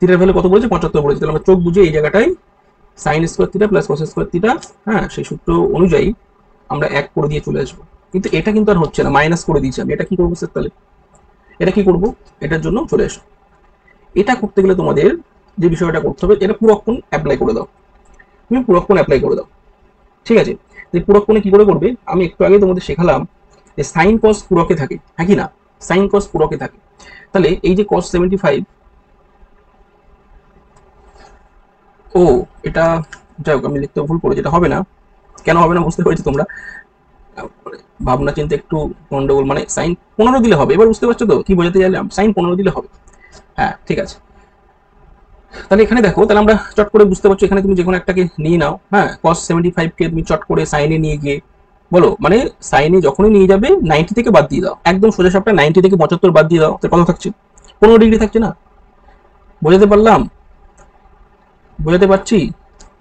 থিটার ভ্যালু কত বলেছে? 75 বলেছে, তাহলে আমরা চোখ বুঝে এই জায়গাটায় sine square theta plus cos square theta, হ্যাঁ সেই সূত্র অনুযায়ী আমরা এক করে দিয়ে চলে আসবো। কিন্তু এটা কিন্তু আর হচ্ছে না, মাইনাস করে দিয়েছি আমি। এটা কি করবো স্যার? তাহলে এটা কি করবো? এটার জন্য চলে আসো। এটা করতে গেলে তোমাদের যে বিষয়টা করতে হবে, এটা পুরক্ষণ অ্যাপ্লাই করে দাও, তুমি পুরক্ষণ অ্যাপ্লাই করে দাও, ঠিক আছে? পুরক্ষণে কি করে করবে? আমি একটু আগে তোমাদের শেখালাম যে সাইন কস পুরকে থাকে, হ্যাঁ কি না? সাইন কস পুরকে থাকে। তাহলে এই যে কস 75, ও এটা যাই হোক আমি লিখতে ভুল করে, যেটা হবে না, কেন হবে না বুঝতে পেরেছি তোমরা, ভাবনা চিন্তা একটু গন্ডগোল, মানে সাইন 15 দিলে হবে। এবার বুঝতে পারছো তো কি বোঝাতে চাইলাম? সাইন 15 দিলে হবে, হ্যাঁ ঠিক আছে। তাহলে এখানে দেখো, তাহলে আমরা চট করে বুঝতে পারছো, এখানে তুমি যে কোনো একটাকে নিয়ে নাও, হ্যাঁ cos 75 কে তুমি চট করে সাইনে নিয়ে গিয়ে বলো, মানে সাইনে যখনই নিয়ে যাবে 90 থেকে বাদ দিয়ে দাও, একদম সোজা সাপটা 90 থেকে 75 বাদ দিয়ে দাও, তো কত থাকছে? 15 ডিগ্রি থাকছে না? বোঝাতে পারলাম? বোঝাতে পারছি?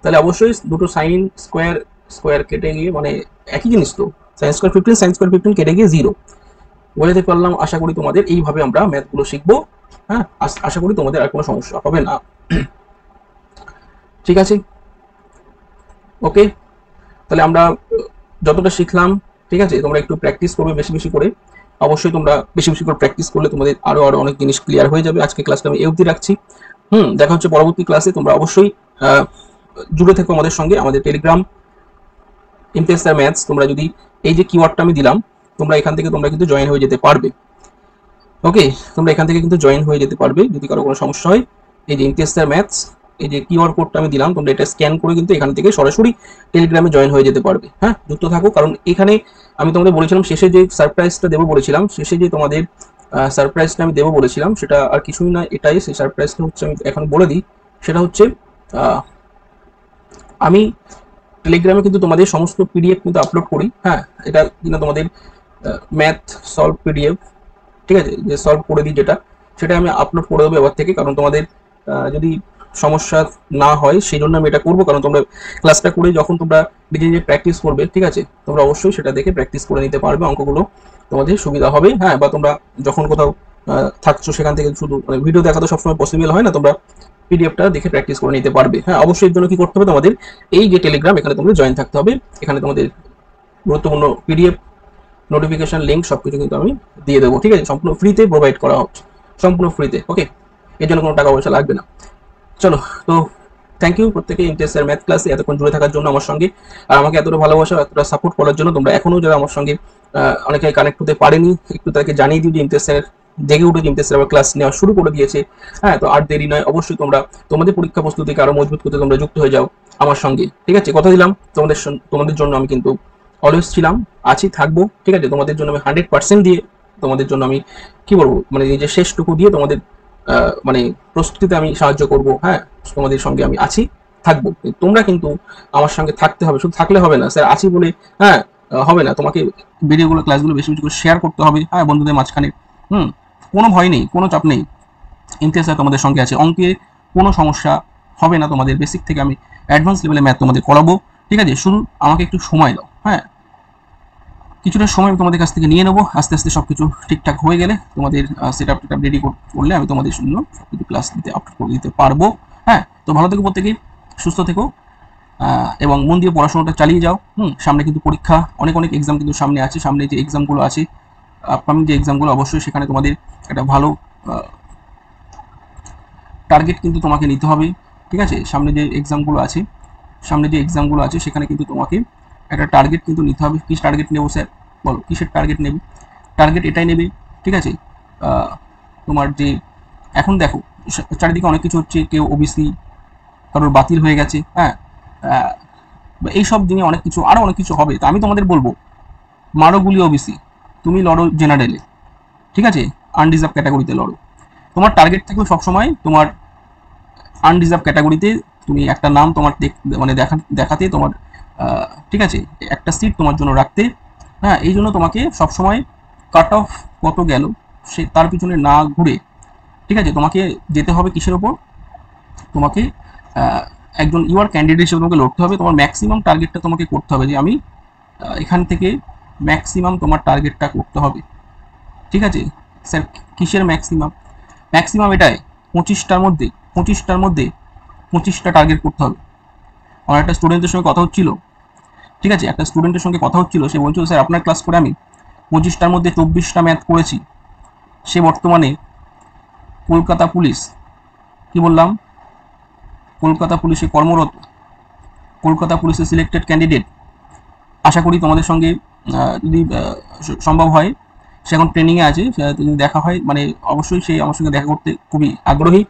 তাহলে অবশ্যই দুটো সাইন স্কোয়ার স্কোয়ার কেটে গিয়ে, মানে একই জিনিস তো, সাইন স্কোয়ার 15 সাইন স্কোয়ার 15 কেটে গিয়ে 0। বোঝাতে পারলাম? আশা করি তোমাদের এইভাবে আমরা ম্যাথগুলো শিখবো, হ্যাঁ আশা করি তোমাদের আর কোনো সমস্যা হবে না, ঠিক আছে? ওকে, তাহলে আমরা যতটা শিখলাম, ঠিক আছে, তোমরা একটু প্র্যাকটিস করবে বেশি বেশি করে, অবশ্যই তোমরা বেশি বেশি করে প্র্যাকটিস করলে তোমাদের আরো আরো অনেক জিনিস ক্লিয়ার হয়ে যাবে। আজকে ক্লাসটা আমি এই অবধি রাখছি, দেখা হচ্ছে পরবর্তী ক্লাসে। তোমরা অবশ্যই জুড়ে থেকো আমাদের সঙ্গে, আমাদের টেলিগ্রাম ইমতিয়াজ স্যার ম্যাথস। তোমরা যদি এই যে কিওয়ার্ডটা আমি দিলাম, তোমরা এখান থেকে তোমরা কিন্তু জয়েন হয়ে যেতে পারবে, ওকে? তোমরা এখান থেকে কিন্তু জয়েন হয়ে যেতে পারবে যদি কারো কোনো সমস্যা হয়। এই যে ইমতিয়াজ স্যার ম্যাথস, এই যে কিউআর কোডটা আমি দিলাম, তোমরা এটা স্ক্যান করে কিন্তু এখান থেকে সরাসরি টেলিগ্রামে জয়েন হয়ে যেতে পারবে, হ্যাঁ যুক্ত থাকো। কারণ এখানে আমি তোমাদের বলেছিলাম শেষে যে সারপ্রাইজটা দেবো বলেছিলাম, শেষে যে তোমাদের সারপ্রাইজটা আমি দেবো বলেছিলাম, সেটা আর কিছুই না, এটাই সেই সারপ্রাইজটা হচ্ছে, আমি এখন বলে দিই। সেটা হচ্ছে আমি টেলিগ্রামে কিন্তু তোমাদের সমস্ত পিডিএফ কিন্তু আপলোড করি, হ্যাঁ এটা কিনা তোমাদের ম্যাথ সলভ পিডিএফ, ঠিক আছে, যে সলভ করে দিই যেটা, সেটা আমি আপলোড করে দেবো এবার থেকে। কারণ তোমাদের যদি সমস্যা না হয় সেই জন্য আমি এটা করবো, কারণ তোমরা ক্লাসটা করে যখন তোমরা নিজে নিজে প্র্যাকটিস করবে, ঠিক আছে, তোমরা অবশ্যই সেটা দেখে প্র্যাকটিস করে নিতে পারবে, অঙ্কগুলো তোমাদের সুবিধা হবে, হ্যাঁ। বা তোমরা যখন কোথাও থাকছো সেখান থেকে শুধু মানে ভিডিও দেখা তো সবসময় পসিবল হয় না, তোমরা পিডিএফটা দেখে প্র্যাকটিস করে নিতে পারবে, হ্যাঁ। অবশ্যই এর জন্য কি করতে হবে? তোমাদের এই যে টেলিগ্রাম, এখানে তোমাদের জয়েন থাকতে হবে। এখানে তোমাদের গুরুত্বপূর্ণ পিডিএফ, নোটিফিকেশন লিঙ্ক সবকিছু কিন্তু আমি দিয়ে দেবো, ঠিক আছে, সম্পূর্ণ ফ্রিতে প্রোভাইড করা হচ্ছে, সম্পূর্ণ ফ্রিতে, ওকে? এর জন্য কোনো টাকা পয়সা লাগবে না। চলো, তো থ্যাংক ইউ প্রত্যেকে ইমতিয়াজের ম্যাথ ক্লাসে এতক্ষণ জুড়ে থাকার জন্য আমার সঙ্গে, আর আমাকে এতটা ভালোবাসা, এতটা সাপোর্ট করার জন্য। তোমরা এখনো যারা আমার সঙ্গে অনেকে কানেক্ট হতে পারেনি, একটু তাকে জানিয়ে দিও যে ইমতিয়াজ স্যার জেগে উঠে, ইমতিয়াজ স্যার আবার ক্লাস নেওয়া শুরু করে দিয়েছে, হ্যাঁ। তো আর দেরি নয়, অবশ্যই তোমরা তোমাদের পরীক্ষা প্রস্তুতিকে আরো মজবুত করতে তোমরা যুক্ত হয়ে যাও আমার সঙ্গে, ঠিক আছে? কথা দিলাম তোমাদের জন্য আমি কিন্তু অলওয়েজ ছিলাম, আছি, থাকবো, ঠিক আছে? তোমাদের জন্য আমি 100% দিয়ে, তোমাদের জন্য আমি কি বলবো, মানে নিজের শেষটুকু দিয়ে তোমাদের মানে প্রস্তুতিতে আমি সাহায্য করব, হ্যাঁ। তোমাদের সঙ্গে আমি আছি, থাকবো। তোমরা কিন্তু আমার সঙ্গে থাকতে হবে, শুধু থাকলে হবে না স্যার আছি বলে, হ্যাঁ হবে না। তোমাকে ভিডিওগুলো ক্লাসগুলো বেশি বেশি করে শেয়ার করতে হবে, হ্যাঁ বন্ধুদের মাঝখানে। কোনো ভয় নেই, কোনো চাপ নেই, ইমতিয়াজ স্যার তোমাদের সঙ্গে আছে, অঙ্কে কোনো সমস্যা হবে না তোমাদের। বেসিক থেকে আমি অ্যাডভান্স লেভেলে ম্যাথ তোমাদের করাবো, ঠিক আছে? শুধু আমাকে একটু সময় দাও, হ্যাঁ কিছুটা সময় আমি তোমাদের কাছ থেকে নিয়ে নেবো। আস্তে আস্তে সবকিছু ঠিকঠাক হয়ে গেলে, তোমাদের সেট আপ রেডি করলে আমি তোমাদের জন্য সবকিছু ক্লাস দিতে আপলোড করে দিতে পারবো, হ্যাঁ। তো ভালো থেকো প্রত্যেকেই, সুস্থ থেকো, এবং মন দিয়ে পড়াশোনাটা চালিয়ে যাও। সামনে কিন্তু পরীক্ষা, অনেক অনেক এক্সাম কিন্তু সামনে আছে। সামনে যে এক্সামগুলো আছে, আপকামিং যে এক্সামগুলো, অবশ্যই সেখানে তোমাদের একটা ভালো টার্গেট কিন্তু তোমাকে নিতে হবে, ঠিক আছে? সামনে যে এক্সামগুলো আছে সেখানে কিন্তু তোমাকে একটা টার্গেট কিন্তু নিতে হবে। কি টার্গেট নেবো স্যার? বলো কিসের টার্গেট নেবে? টার্গেট এটাই নেবে, ঠিক আছে? তোমার যে এখন দেখো চারিদিকে অনেক কিছু হচ্ছে, কেউ ওবিসি, কারোর বাতিল হয়ে গেছে, হ্যাঁ এইসব দিনে অনেক কিছু, আরো অনেক কিছু হবে। তো আমি তোমাদের বলবো, মারো গুলি ওবিসি, তুমি লড়ো জেনারেলে, ঠিক আছে? আনডিজার্ভ ক্যাটাগরিতে লড়ো। তোমার টার্গেট থাকবে সবসময় তোমার আনডিজার্ভ ক্যাটাগরিতে তুমি একটা নাম তোমার মানে দেখাতে তোমার, ঠিক আছে, একটা সিট তোমার জন্য রাখতে, হ্যাঁ। এই জন্য তোমাকে সবসময় কাট অফ কত গেল সে তার পিছনে না ঘুরে, ঠিক আছে, তোমাকে যেতে হবে কিসের ওপর, তোমাকে একজন ইউআর ক্যান্ডিডেট হিসেবে তোমাকে লড়তে হবে। তোমার ম্যাক্সিমাম টার্গেটটা তোমাকে করতে হবে যে আমি এখান থেকে ম্যাক্সিমাম তোমার টার্গেটটা করতে হবে, ঠিক আছে স্যার। কিসের ম্যাক্সিমাম? ম্যাক্সিমাম এটাই 25টার মধ্যে 25টা টার্গেট করতে হবে। আমার একটা স্টুডেন্টের সঙ্গে কথা হচ্ছিল, ঠিক আছে, একটা স্টুডেন্টের সঙ্গে কথা হচ্ছিল, সে বলছিল স্যার আপনার ক্লাস করে আমি 25টার মধ্যে 24টা ম্যাথ করেছি। সে বর্তমানে কলকাতা পুলিশ, কি বললাম, কলকাতা পুলিশে কর্মরত, কলকাতা পুলিশের সিলেক্টেড ক্যান্ডিডেট। আশা করি তোমাদের সঙ্গে যদি সম্ভব হয়, সে এখন ট্রেনিংয়ে আছে, যদি দেখা হয় মানে অবশ্যই সে আমার সঙ্গে দেখা করতে খুবই আগ্রহী।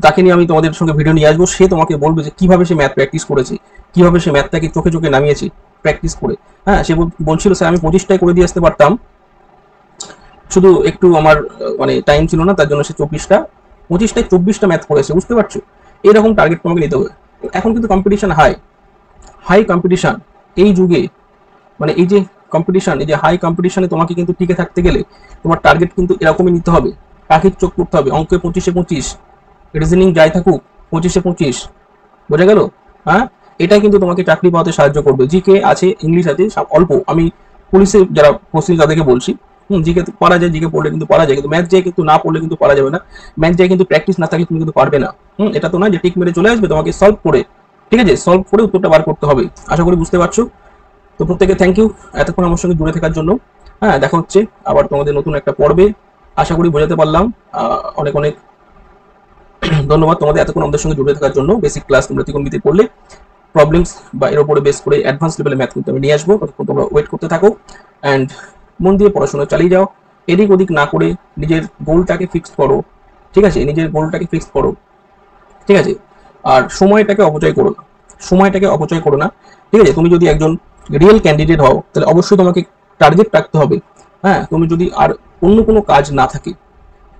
তাকে নিয়ে আমি তোমাদের সঙ্গে ভিডিও নিয়ে আসবো। সে তোমাকে বলবে যে কিভাবে সে ম্যাথ প্র্যাকটিস করেছে, কিভাবে সে ম্যাথটাকে চোখে চোখে নামিয়েছে প্র্যাকটিস করে। হ্যাঁ, সে বলছিল স্যার আমি 25টায় করে দিয়ে আসতে পারতাম, শুধু একটু আমার মানে টাইম ছিল না, তার জন্য সে 25টায় 24টা ম্যাথ করেছে। বুঝতে পারছো? এরকম টার্গেট তোমাকে নিতে হবে। এখন কিন্তু কম্পিটিশন হাই কম্পিটিশন এই যুগে, মানে এই যে কম্পিটিশন, এই যে হাই কম্পিটিশনে তোমাকে কিন্তু টিকে থাকতে গেলে তোমার টার্গেট কিন্তু এরকমই নিতে হবে। পাখির চোখ করতে হবে, অঙ্কে 25-এ 25, রিজনিং যাই থাকুক 25-এ 25। বোঝা গেল? হ্যাঁ, এটা কিন্তু তোমাকে চাকরি পাওয়াতে সাহায্য করবে। জিকে আছে, ইংলিশ আছে, অল্প। আমি পুলিশে যারা প্রস্তুতি তাদেরকে বলছি, জিকে পারা যায়, জিকে পড়লে কিন্তু পারা যায়, কিন্তু ম্যাথ যায় কিন্তু না পড়লে কিন্তু পারা যাবে না। ম্যাথ যায় কিন্তু প্র্যাকটিস না থাকলে তুমি কিন্তু পারবে না। এটা তো না যে টিক মেরে চলে আসবে, তোমাকে সলভ করে, ঠিক আছে, সলভ করে উত্তরটা বার করতে হবে। আশা করি বুঝতে পারছো। তো প্রত্যেকে থ্যাংক ইউ এতক্ষণ আমার সঙ্গে জুড়ে থাকার জন্য। হ্যাঁ, দেখা হচ্ছে আবার তোমাদের নতুন একটা পর্বে। আশা করি বোঝাতে পারলাম। অনেক অনেক ধন্যবাদ তোমাদের এতক্ষণ আমাদের সঙ্গে জুড়ে থাকার জন্য। বেসিক ক্লাস তোমরা ত্রিকোণমিতি পড়লে, প্রবলেমস বা এর উপরে বেস করে অ্যাডভান্স লেভেলে ম্যাথ কিন্তু আমি নিয়ে আসবো। ততক্ষণ তোমরা ওয়েট করতে থাকো অ্যান্ড মন দিয়ে পড়াশোনা চালিয়ে যাও। এদিক ওদিক না করে নিজের গোলটাকে ফিক্স করো, ঠিক আছে, নিজের গোলটাকে ফিক্স করো, ঠিক আছে। আর সময়টাকে অপচয় করো না, সময়টাকে অপচয় করো না, ঠিক আছে। তুমি যদি একজন রিয়েল ক্যান্ডিডেট হও তাহলে অবশ্যই তোমাকে টার্গেট রাখতে হবে। হ্যাঁ, তুমি যদি আর অন্য কোনো কাজ না থাকে,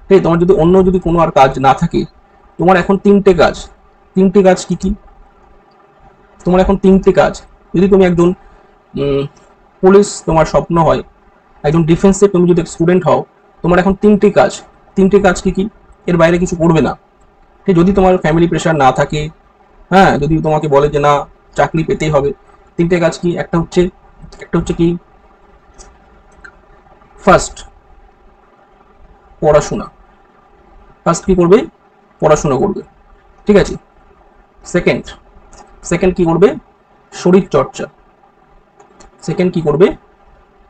ঠিক, তোমার যদি অন্য যদি কোনো আর কাজ না থাকে, তোমার এখন তিনটে কাজ কি কি? তোমার এখন তিনটে কাজ। যদি তুমি একজন পুলিশ তোমার স্বপ্ন হয়, একজন ডিফেন্সের তুমি যদি স্টুডেন্ট হও, তোমার এখন তিনটে কাজ কি কি? এর বাইরে কিছু করবে না। ঠিক, যদি তোমার ফ্যামিলি প্রেশার না থাকে, হ্যাঁ, যদি তোমাকে বলে যে না চাকরি পেতেই হবে, তিনটে কাজ কি? একটা হচ্ছে কি, ফার্স্ট পড়াশোনা। ফার্স্ট কি করবে? পড়াশোনা করবে, ঠিক আছে। সেকেন্ড কি করবে? শরীর চর্চা।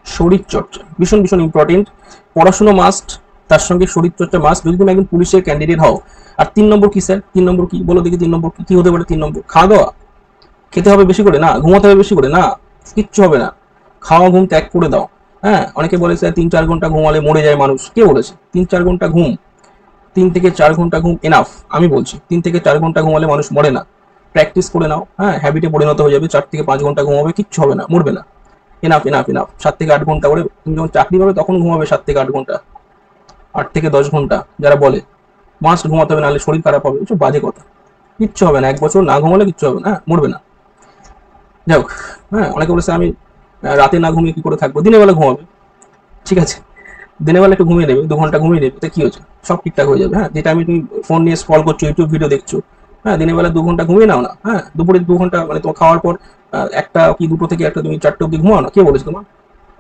শরীর চর্চা ভীষণ ভীষণ ইম্পর্টেন্ট। পড়াশোনা মাস্ট, তার সঙ্গে শরীর চর্চা মাস্ট, যদি তুমি একজন পুলিশের ক্যান্ডিডেট হও। আর 3 নম্বর কি স্যার? 3 নম্বর কি বলো দেখি? 3 নম্বর কি হতে পারে? 3 নম্বর খাওয়া দাওয়া। খেতে হবে বেশি করে না, ঘুমাতে হবে বেশি করে না, কিচ্ছু হবে না। খাওয়া ঘুম ত্যাগ করে দাও। হ্যাঁ, অনেকে বলে স্যার 3-4 ঘন্টা ঘুমালে মরে যায় মানুষ। কে বলেছে? 3-4 ঘন্টা ঘুম, 3 থেকে 4 ঘন্টা ঘুম এনাফ। আমি বলছি 3 থেকে 4 ঘন্টা ঘুমালে মানুষ মরে না। প্র্যাকটিস করে নাও, হ্যাঁ, হ্যাবিটে পরিণত হয়ে যাবে। 4 থেকে 5 ঘন্টা ঘুমাবে, কিচ্ছু হবে না, মরবে না। এনাফ 7 থেকে 8 ঘন্টা করে তুমি যখন চাকরি পাবে তখন ঘুমাবে 7 থেকে 8 ঘন্টা, 8 থেকে 10 ঘন্টা। যারা বলে মাস্ট ঘুমাতে হবে নাহলে শরীর খারাপ হবে, এসব বাজে কথা। কিচ্ছু হবে না, 1 বছর না ঘুমালে কিচ্ছু হবে না, মরবে না। যাই হোক, হ্যাঁ, অনেকে বলেছে আমি রাতে না ঘুমিয়ে কি করে থাকবো, দিনের বেলা ঘুমাবে, ঠিক আছে, দিনের বেলা একটু ঘুমিয়ে নেবে, 2 ঘন্টা ঘুমিয়ে নেবে, তো কি হচ্ছে, সব ঠিকঠাক হয়ে যাবে। হ্যাঁ, যেটা আমি তুমি ফোন নিয়ে স্ক্রল করছো, ইউটিউব ভিডিও দেখছো, হ্যাঁ, দিনের বেলা 2 ঘন্টা ঘুমিয়ে নাও না। হ্যাঁ, দুপুরে 2 ঘন্টা, মানে তোমার খাওয়ার পর একটা কি 2টো থেকে একটা তুমি 4টে অব্দি ঘুমাও না, কে বলেছে তোমার?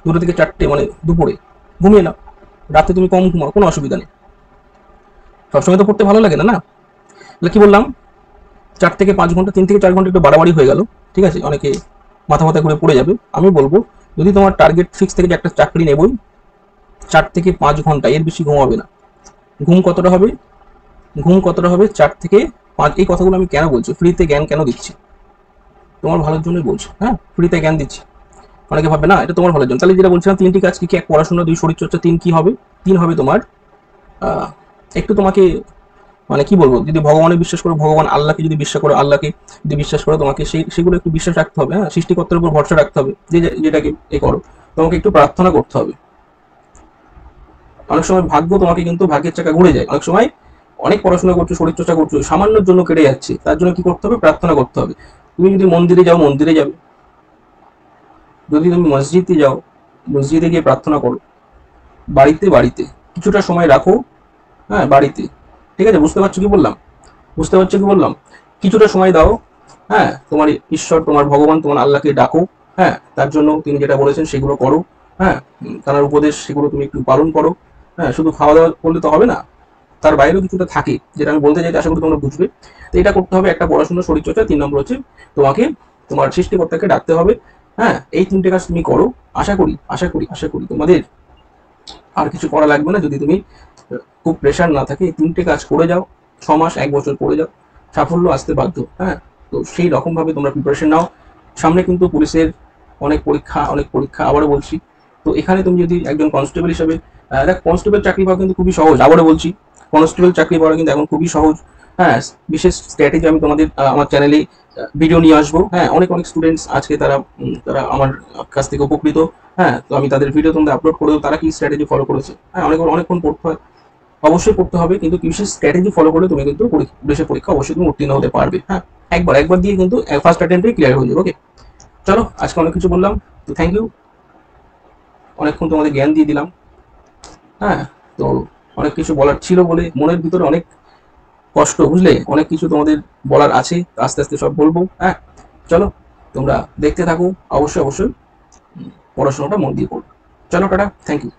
2টো থেকে 4টে মানে দুপুরে ঘুমিয়ে নাও। রাতে তুমি কম ঘুমাও, কোনো অসুবিধা নেই। সবসময় তো পড়তে ভালো লাগে না, না? তাহলে কি বললাম, 4 থেকে 5 ঘন্টা, 3 থেকে 4 ঘন্টা একটু বাড়াবাড়ি হয়ে গেল, ঠিক আছে, অনেকে মাথা ঘুরে পড়ে যাবে। আমি বলবো যদি তোমার টার্গেট ফিক্স থেকে যে একটা চাকরি নেবই, 4 থেকে 5 ঘন্টা, এর বেশি ঘুমাবে না। ঘুম কতটা হবে? 4 থেকে 5। এই কথাগুলো আমি কেন বলছি? ফ্রিতে জ্ঞান কেন দিচ্ছি? তোমার ভালোর জন্যই বলছি। হ্যাঁ, ফ্রিতে জ্ঞান দিচ্ছি। অনেকে ভাববে না এটা তোমার ভালোর জন্য। তাহলে যেটা বলছিলাম 3টি কাজ কি কি? 1 পড়াশোনা, 2 শরীরচর্চা, 3 কি হবে? 3 হবে তোমার একটু তোমাকে মানে কি বলবো, যদি ভগবানে বিশ্বাস করো, ভগবান আল্লাহকে যদি বিশ্বাস করো, আল্লাহকে যদি বিশ্বাস করো, তোমাকে সেগুলো একটু বিশ্বাস রাখতে হবে। হ্যাঁ, সৃষ্টিকর্তার উপর ভরসা রাখতে হবে, যেটাকে করো, তোমাকে একটু প্রার্থনা করতে হবে। অনেক সময় ভাগ্য তোমাকে কিন্তু ভাগ্যের চাকা ঘুরে যায়। অনেক সময় অনেক পড়াশোনা করছো, শরীরচর্চা করছো, সামান্যর জন্য কেটে যাচ্ছে, তার জন্য কি করতে হবে? প্রার্থনা করতে হবে। তুমি যদি মন্দিরে যাও, মন্দিরে যাবে। যদি তুমি মসজিদে যাও, মসজিদে গিয়ে প্রার্থনা করো। বাড়িতে বাড়িতে কিছুটা সময় রাখো, হ্যাঁ বাড়িতে, ঠিক আছে? বুঝতে পারছো কি বললাম? বুঝতে পারছো কি বললাম? কিছুটা সময় দাও, হ্যাঁ তোমার ঈশ্বর, তোমার ভগবান, তোমার আল্লাহকে ডাকো, হ্যাঁ তার জন্য তিনি যেটা বলেছেন সেগুলো করো, হ্যাঁ তার উপদেশ সেগুলো তুমি একটু পালন করো, হ্যাঁ শুধু খাওয়া দাওয়া করলে তো হবে না, তার বাইরেও কিছুটা থাকে যেটা আমি বলতে চাইছি, আশা করি তোমরা বুঝবে। তো এটা করতে হবে, একটা পড়াশোনা, শরীরচর্চা, 3 নম্বর হচ্ছে তোমাকে তোমার সৃষ্টিকর্তাকে ডাকতে হবে, হ্যাঁ এই 3টে কাজ তুমি করো, আশা করি তোমাদের আর কিছু করা লাগবে না। যদি তুমি খুব প্রেশার না থাকে, এই 3টে কাজ করে যাও, 6 মাস 1 বছর করে যাও, সাফল্য আসতে বাধ্য, হ্যাঁ। তো সেই রকম ভাবে তোমরা প্রিপারেশন নাও। সামনে কিন্তু পুলিশের অনেক পরীক্ষা আবারও বলছি। তো এখানে তুমি যদি একজন কনস্টেবল হিসেবে, দেখ কনস্টেবল চাকরি পাওয়া কিন্তু খুবই সহজ, আবারও বলছি কনস্টেবল চাকরি পাওয়া কিন্তু এখন খুবই সহজ, হ্যাঁ। বিশেষ স্ট্র্যাটেজি আমি তোমাদের আমার চ্যানেলে ভিডিও নিয়ে আসবো, হ্যাঁ। অনেক স্টুডেন্টস আজকে তারা আমার কাছ থেকে উপকৃত, হ্যাঁ। তো আমি তাদের ভিডিও তোমাদের আপলোড করে দেবো, তারা কি স্ট্র্যাটেজি ফলো করেছে, হ্যাঁ। অনেকক্ষণ পড়তে হয়, অবশ্যই পড়তে হবে, কিন্তু বিশেষ স্ট্র্যাটেজি ফলো করলে তুমি কিন্তু পুলিশের পরীক্ষা অবশ্যই তুমি উত্তীর্ণ হতে পারবে, হ্যাঁ। একবার দিয়ে কিন্তু ফার্স্ট অ্যাটেম্পটেই ক্লিয়ার হয়ে যাবে। ওকে, চলো আজকে অনেক কিছু বললাম, তো থ্যাংক ইউ, অনেকক্ষণ তোমাদের জ্ঞান দিয়ে দিলাম, হ্যাঁ। তো অনেক কিছু বলার ছিল বলে মনের ভিতরে অনেক কষ্ট, বুঝলে, অনেক কিছু তোমাদের বলার আছে, আস্তে আস্তে সব বলবো, হ্যাঁ। চলো তোমরা দেখতে থাকো, অবশ্যই পড়াশোনাটা মন দিয়ে পড়ো। চলো টাটা, থ্যাংক ইউ।